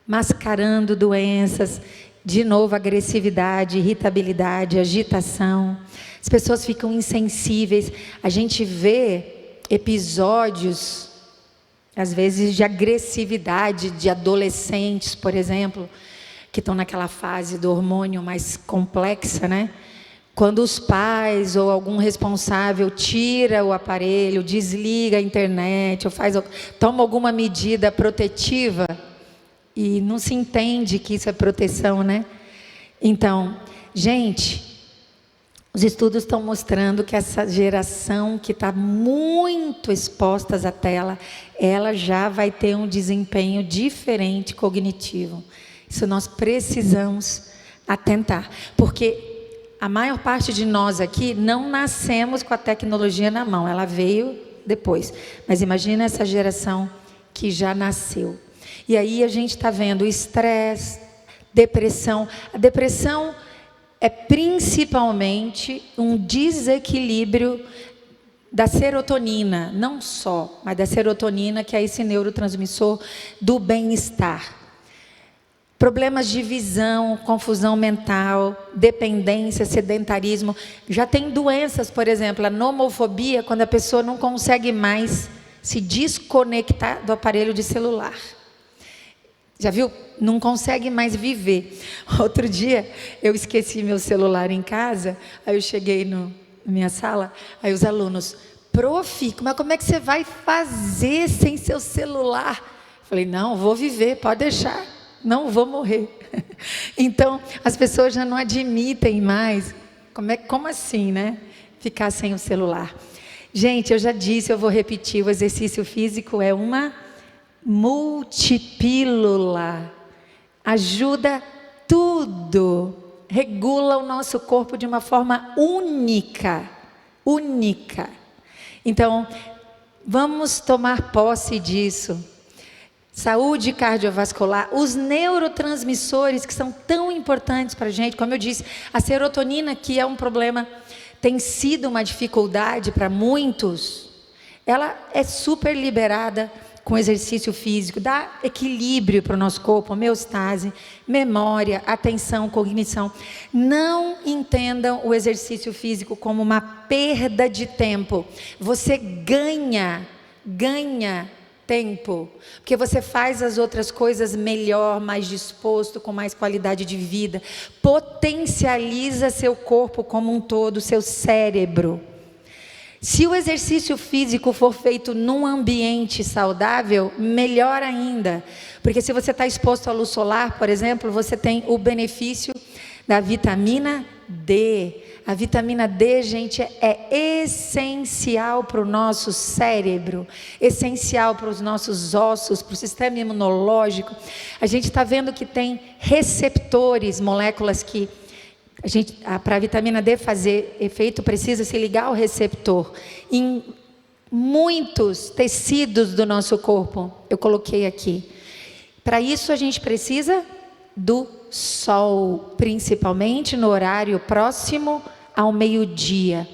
mascarando doenças, de novo agressividade, irritabilidade, agitação. As pessoas ficam insensíveis. A gente vê episódios, às vezes, de agressividade de adolescentes, por exemplo, que estão naquela fase do hormônio mais complexa, né? Quando os pais ou algum responsável tira o aparelho, desliga a internet, ou toma alguma medida protetiva, e não se entende que isso é proteção, né? Então, gente, os estudos estão mostrando que essa geração que está muito exposta à tela, ela já vai ter um desempenho diferente cognitivo. Isso nós precisamos atentar, porque a maior parte de nós aqui não nascemos com a tecnologia na mão, ela veio depois. Mas imagina essa geração que já nasceu. E aí a gente está vendo estresse, depressão. A depressão é principalmente um desequilíbrio da serotonina, não só, mas da serotonina, que é esse neurotransmissor do bem-estar. Problemas de visão, confusão mental, dependência, sedentarismo. Já tem doenças, por exemplo, a nomofobia, quando a pessoa não consegue mais se desconectar do aparelho de celular. Já viu? Não consegue mais viver. Outro dia, eu esqueci meu celular em casa, aí eu cheguei na minha sala, aí os alunos, prof, mas como é que você vai fazer sem seu celular? Falei, não, vou viver, pode deixar. Não vou morrer. Então, as pessoas já não admitem mais. Como assim, né? Ficar sem o celular. Gente, eu já disse, eu vou repetir, o exercício físico é uma multipílula. Ajuda tudo. Regula o nosso corpo de uma forma única. Única. Então, vamos tomar posse disso. Saúde cardiovascular, os neurotransmissores que são tão importantes para a gente, como eu disse, a serotonina, que é um problema, tem sido uma dificuldade para muitos, ela é super liberada com exercício físico, dá equilíbrio para o nosso corpo, homeostase, memória, atenção, cognição. Não entendam o exercício físico como uma perda de tempo. Você ganha tempo, porque você faz as outras coisas melhor, mais disposto, com mais qualidade de vida, potencializa seu corpo como um todo, seu cérebro. Se o exercício físico for feito num ambiente saudável, melhor ainda, porque se você está exposto à luz solar, por exemplo, você tem o benefício da vitamina D. A vitamina D, gente, é essencial para o nosso cérebro, essencial para os nossos ossos, para o sistema imunológico. A gente está vendo que tem receptores, moléculas que para a vitamina D fazer efeito, precisa se ligar ao receptor. Em muitos tecidos do nosso corpo, eu coloquei aqui. Para isso a gente precisa do sol, principalmente no horário próximo ao meio-dia,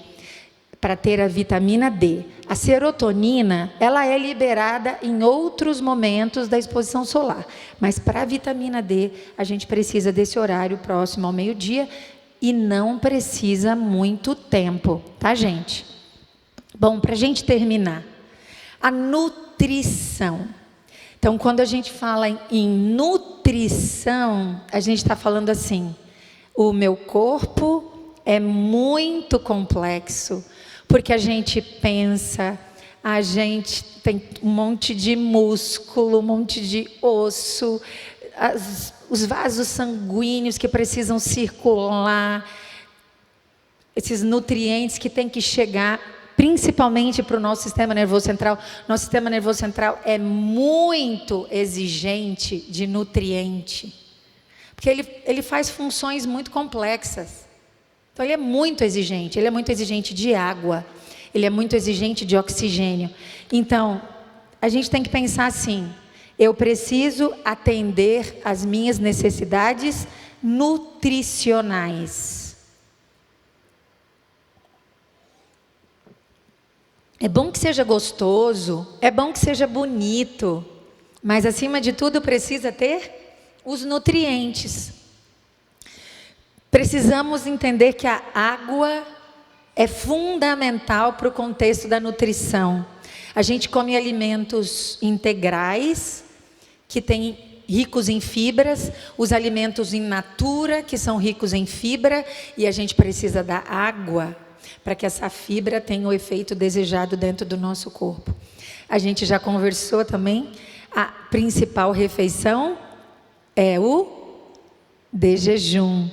para ter a vitamina D. A serotonina, ela é liberada em outros momentos da exposição solar, mas para a vitamina D, a gente precisa desse horário próximo ao meio-dia e não precisa muito tempo, tá, gente? Bom, para a gente terminar, a nutrição. Então, quando a gente fala em nutrição, a gente está falando assim, o meu corpo é muito complexo, porque a gente pensa, a gente tem um monte de músculo, um monte de osso, os vasos sanguíneos que precisam circular, esses nutrientes que têm que chegar, principalmente para o nosso sistema nervoso central. Nosso sistema nervoso central é muito exigente de nutriente, porque ele faz funções muito complexas. Então, ele é muito exigente de água, ele é muito exigente de oxigênio. Então, a gente tem que pensar assim, eu preciso atender às minhas necessidades nutricionais. É bom que seja gostoso, é bom que seja bonito, mas acima de tudo precisa ter os nutrientes. Precisamos entender que a água é fundamental para o contexto da nutrição. A gente come alimentos integrais, que têm ricos em fibras, os alimentos in natura, que são ricos em fibra, e a gente precisa da água para que essa fibra tenha o efeito desejado dentro do nosso corpo. A gente já conversou também, a principal refeição é o de jejum.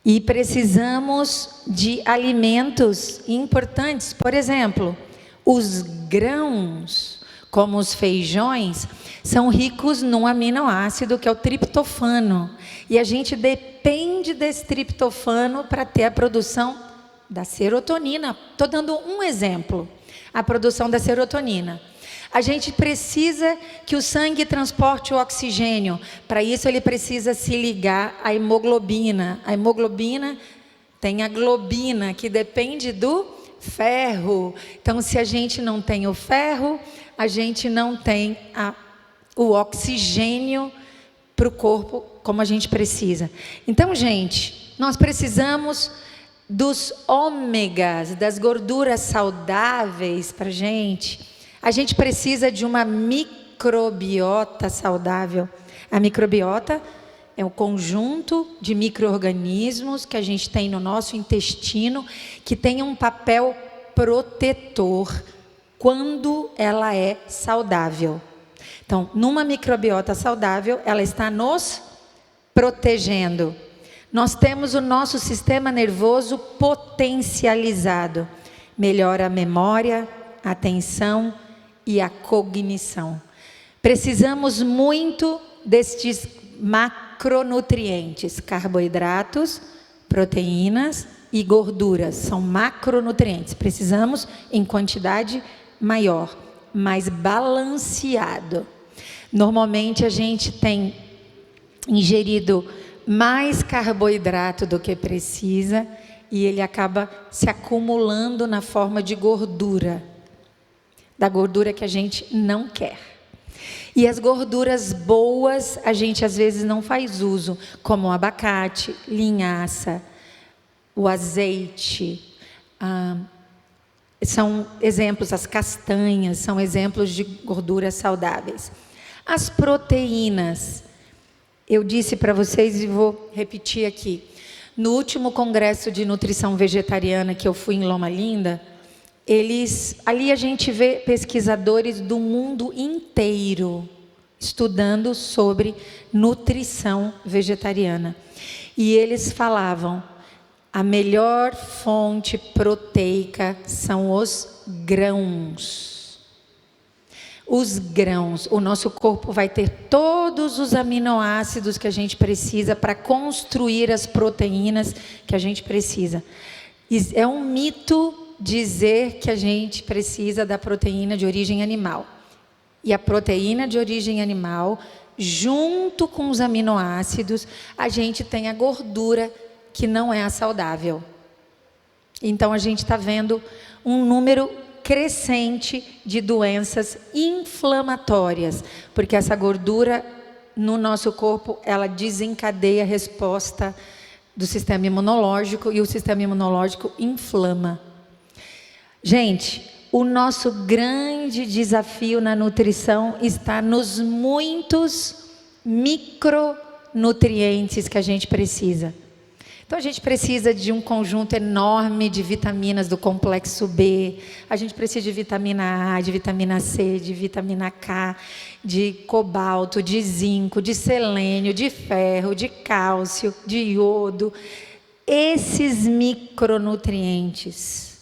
E precisamos de alimentos importantes. Por exemplo, os grãos, como os feijões, são ricos num aminoácido que é o triptofano. E a gente depende desse triptofano para ter a produção da serotonina. Estou dando um exemplo, a produção da serotonina. A gente precisa que o sangue transporte o oxigênio. Para isso, ele precisa se ligar à hemoglobina. A hemoglobina tem a globina, que depende do ferro. Então, se a gente não tem o ferro, a gente não tem o oxigênio para o corpo como a gente precisa. Então, gente, nós precisamos dos ômegas, das gorduras saudáveis para a gente. A gente precisa de uma microbiota saudável. A microbiota é um conjunto de micro-organismos que a gente tem no nosso intestino, que tem um papel protetor quando ela é saudável. Então, numa microbiota saudável, ela está nos protegendo. Nós temos o nosso sistema nervoso potencializado. Melhora a memória, a atenção e a cognição. Precisamos muito destes macronutrientes, carboidratos, proteínas e gorduras. São macronutrientes. Precisamos em quantidade maior, mais balanceado. Normalmente a gente tem ingerido mais carboidrato do que precisa e ele acaba se acumulando na forma de gordura, da gordura que a gente não quer. E as gorduras boas a gente às vezes não faz uso, como o abacate, linhaça, o azeite, são exemplos, as castanhas são exemplos de gorduras saudáveis. As proteínas, eu disse para vocês e vou repetir aqui. No último congresso de nutrição vegetariana que eu fui em Loma Linda, ali a gente vê pesquisadores do mundo inteiro estudando sobre nutrição vegetariana. E eles falavam, a melhor fonte proteica são os grãos. Os grãos, o nosso corpo vai ter todos os aminoácidos que a gente precisa para construir as proteínas que a gente precisa. É um mito dizer que a gente precisa da proteína de origem animal. E a proteína de origem animal, junto com os aminoácidos, a gente tem a gordura que não é a saudável. Então, a gente está vendo um número crescente de doenças inflamatórias, porque essa gordura no nosso corpo, ela desencadeia a resposta do sistema imunológico e o sistema imunológico inflama. Gente, o nosso grande desafio na nutrição está nos muitos micronutrientes que a gente precisa. Então, a gente precisa de um conjunto enorme de vitaminas do complexo B, a gente precisa de vitamina A, de vitamina C, de vitamina K, de cobalto, de zinco, de selênio, de ferro, de cálcio, de iodo. Esses micronutrientes,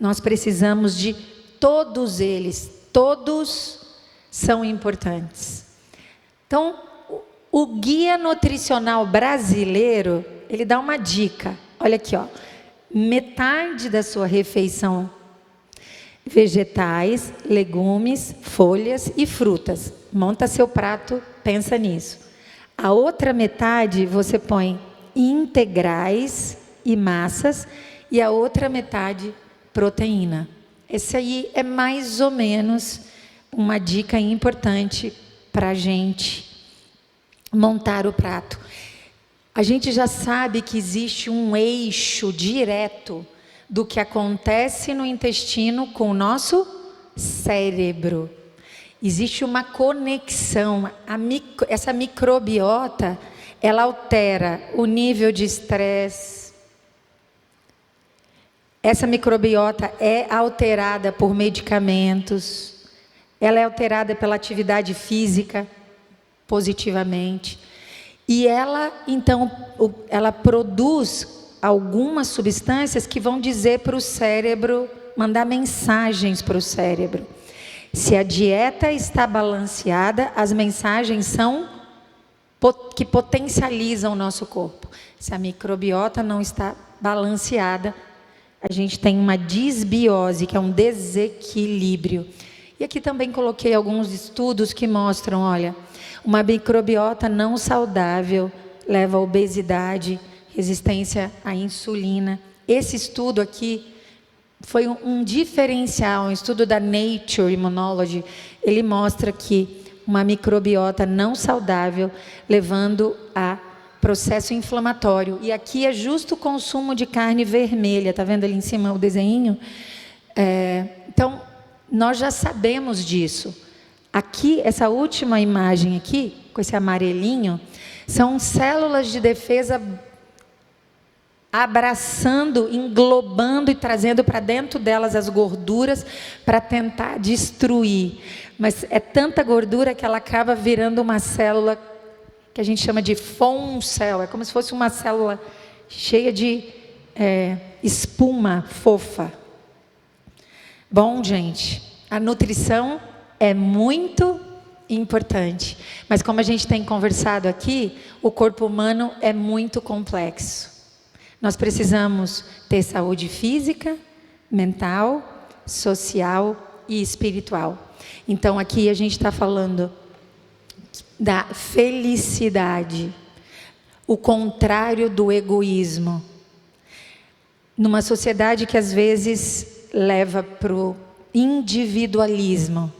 nós precisamos de todos eles, todos são importantes. Então, o Guia Nutricional Brasileiro, ele dá uma dica. Olha aqui, ó. Metade da sua refeição, vegetais, legumes, folhas e frutas. Monta seu prato, pensa nisso. A outra metade você põe integrais e massas e a outra metade proteína. Esse aí é mais ou menos uma dica importante para a gente montar o prato. A gente já sabe que existe um eixo direto do que acontece no intestino com o nosso cérebro. Existe uma conexão. Essa microbiota, ela altera o nível de estresse. Essa microbiota é alterada por medicamentos. Ela é alterada pela atividade física, positivamente. E ela, então, ela produz algumas substâncias que vão dizer para o cérebro, mandar mensagens para o cérebro. Se a dieta está balanceada, as mensagens são que potencializam o nosso corpo. Se a microbiota não está balanceada, a gente tem uma disbiose, que é um desequilíbrio. E aqui também coloquei alguns estudos que mostram, olha, uma microbiota não saudável leva a obesidade, resistência à insulina. Esse estudo aqui foi um diferencial, um estudo da Nature Immunology. Ele mostra que uma microbiota não saudável levando a processo inflamatório. E aqui é justo o consumo de carne vermelha. Está vendo ali em cima o desenho? Então, nós já sabemos disso. Aqui, essa última imagem aqui, com esse amarelinho, são células de defesa abraçando, englobando e trazendo para dentro delas as gorduras para tentar destruir. Mas é tanta gordura que ela acaba virando uma célula que a gente chama de foncel. É como se fosse uma célula cheia de espuma fofa. Bom, gente, a nutrição é muito importante. Mas como a gente tem conversado aqui, o corpo humano é muito complexo. Nós precisamos ter saúde física, mental, social e espiritual. Então, aqui a gente está falando da felicidade, o contrário do egoísmo. Numa sociedade que às vezes leva para o individualismo,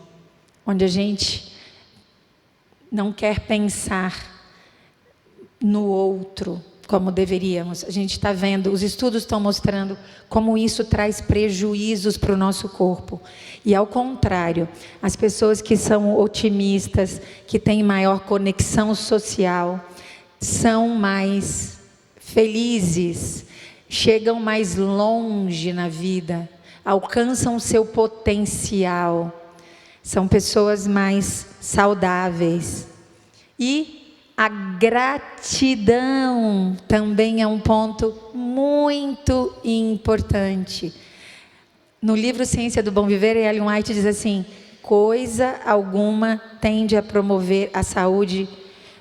onde a gente não quer pensar no outro como deveríamos. A gente está vendo, os estudos estão mostrando como isso traz prejuízos para o nosso corpo. E ao contrário, as pessoas que são otimistas, que têm maior conexão social, são mais felizes, chegam mais longe na vida, alcançam seu potencial, são pessoas mais saudáveis. E a gratidão também é um ponto muito importante. No livro Ciência do Bom Viver, Ellen White diz assim: coisa alguma tende a promover a saúde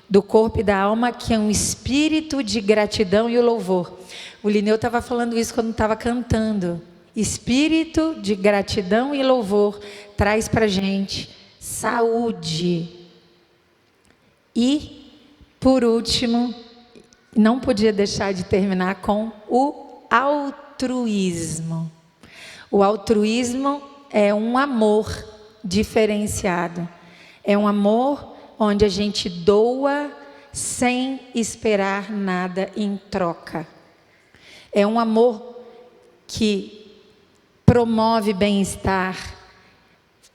do corpo e da alma, que é um espírito de gratidão e o louvor. O Lineu estava falando isso quando estava cantando. Espírito de gratidão e louvor traz para a gente saúde. E por último, não podia deixar de terminar com o altruísmo. O altruísmo é um amor diferenciado. É um amor onde a gente doa sem esperar nada em troca. É um amor que promove bem-estar,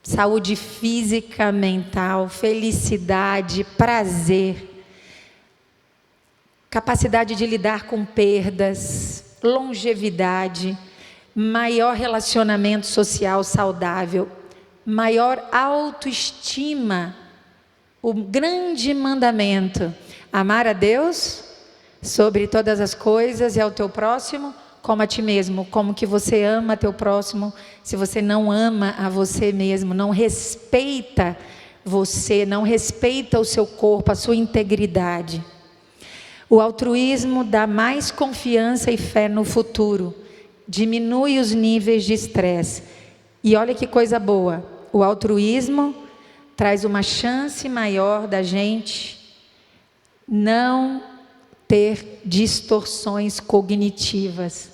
saúde física, mental, felicidade, prazer, capacidade de lidar com perdas, longevidade, maior relacionamento social saudável, maior autoestima. O grande mandamento: amar a Deus sobre todas as coisas e ao teu próximo como a ti mesmo. Como que você ama teu próximo se você não ama a você mesmo, não respeita você, não respeita o seu corpo, a sua integridade? O altruísmo dá mais confiança e fé no futuro, diminui os níveis de estresse. E olha que coisa boa, o altruísmo traz uma chance maior da gente não ter distorções cognitivas.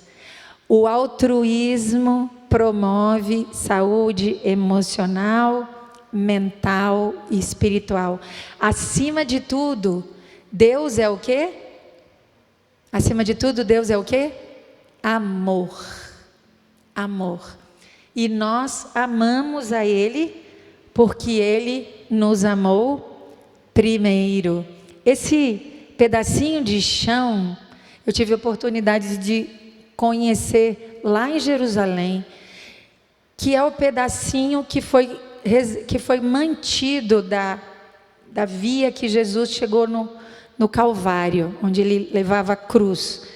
O altruísmo promove saúde emocional, mental e espiritual. Acima de tudo, Deus é o quê? Acima de tudo, Deus é o quê? Amor. Amor. E nós amamos a Ele porque Ele nos amou primeiro. Esse pedacinho de chão, eu tive a oportunidade de conhecer lá em Jerusalém, que é o pedacinho que foi mantido da via que Jesus chegou no Calvário, onde Ele levava a cruz.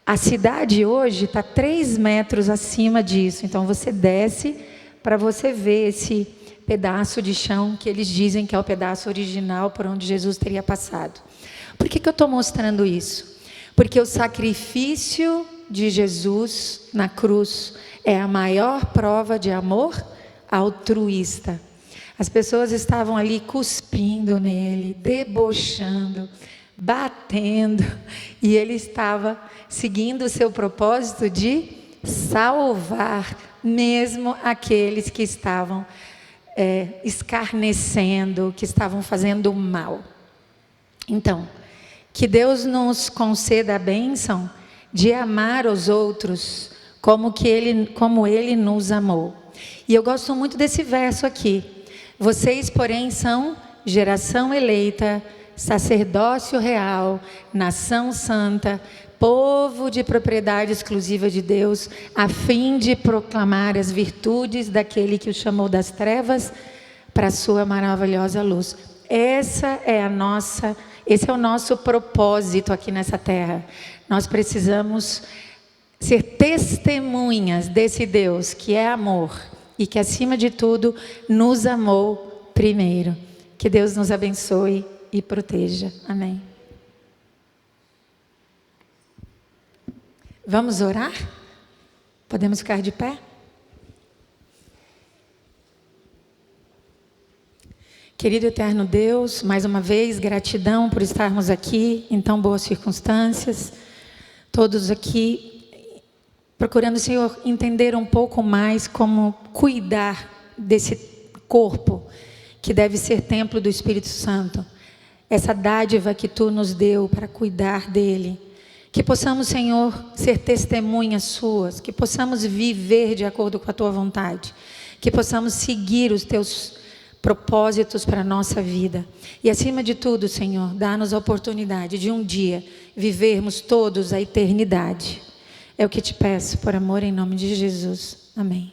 A cidade hoje está 3 metros acima disso, então você desce para você ver esse pedaço de chão que eles dizem que é o pedaço original por onde Jesus teria passado. Por que eu estou mostrando isso? Porque o sacrifício de Jesus na cruz é a maior prova de amor altruísta. As pessoas estavam ali cuspindo nele, debochando, batendo, e ele estava seguindo o seu propósito de salvar mesmo aqueles que estavam escarnecendo, que estavam fazendo mal. Então, que Deus nos conceda a bênção de amar os outros como Ele nos amou. E eu gosto muito desse verso aqui. Vocês, porém, são geração eleita, sacerdócio real, nação santa, povo de propriedade exclusiva de Deus, a fim de proclamar as virtudes daquele que o chamou das trevas para a sua maravilhosa luz. Esse é o nosso propósito aqui nessa terra. Nós precisamos ser testemunhas desse Deus que é amor e que, acima de tudo, nos amou primeiro. Que Deus nos abençoe e proteja. Amém. Vamos orar? Podemos ficar de pé? Querido eterno Deus, mais uma vez, gratidão por estarmos aqui em tão boas circunstâncias. Todos aqui procurando, Senhor, entender um pouco mais como cuidar desse corpo que deve ser templo do Espírito Santo. Essa dádiva que Tu nos deu para cuidar dele. Que possamos, Senhor, ser testemunhas Suas. Que possamos viver de acordo com a Tua vontade. Que possamos seguir os Teus propósitos para a nossa vida. E acima de tudo, Senhor, dá-nos a oportunidade de um dia vivermos todos a eternidade. É o que te peço, por amor, em nome de Jesus. Amém.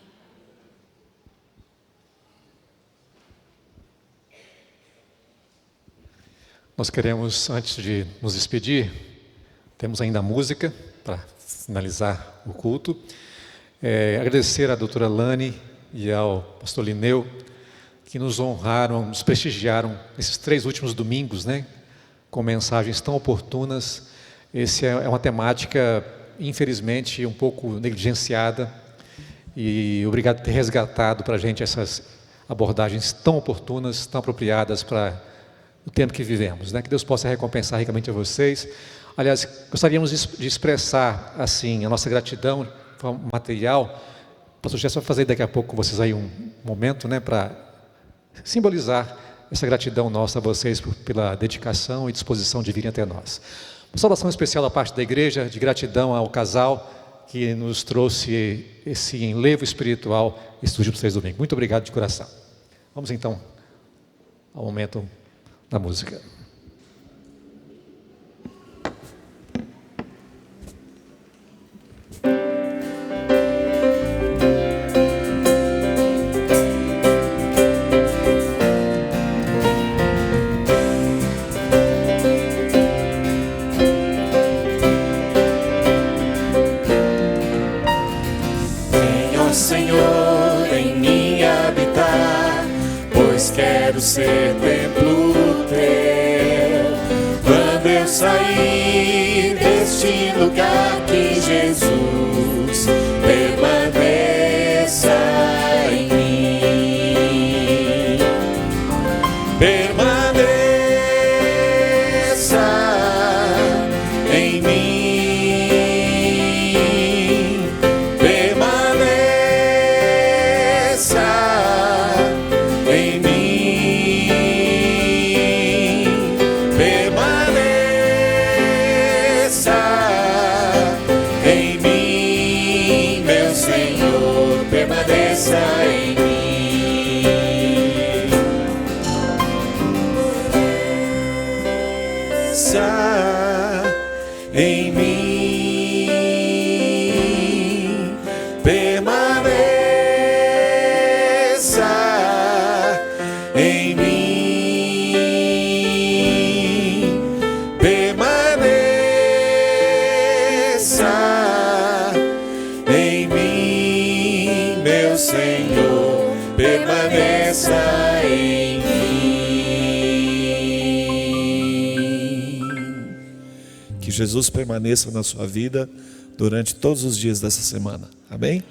Nós queremos, antes de nos despedir, temos ainda música para finalizar o culto. Agradecer à doutora Lani e ao pastor Lineu, que nos honraram, nos prestigiaram nesses 3 últimos domingos, né, com mensagens tão oportunas. Essa é uma temática, infelizmente, um pouco negligenciada, e obrigado por ter resgatado para a gente essas abordagens tão oportunas, tão apropriadas para o tempo que vivemos, né? Que Deus possa recompensar ricamente a vocês. Aliás, gostaríamos de expressar assim a nossa gratidão de forma material. O pastor Gerson vai fazer daqui a pouco com vocês aí um momento, né, para simbolizar essa gratidão nossa a vocês pela dedicação e disposição de virem até nós. Uma saudação especial da parte da igreja, de gratidão ao casal que nos trouxe esse enlevo espiritual estes últimos 3 domingos. Muito obrigado de coração. Vamos então ao momento da música. Quero ser templo teu. Quando eu sair deste lugar, que Jesus permaneça em mim. Permaneça em mim. Permaneça em mim. Em mim, permaneça em mim, permaneça em mim, meu Senhor, permaneça em mim. Que Jesus permaneça na sua vida durante todos os dias dessa semana. Amém?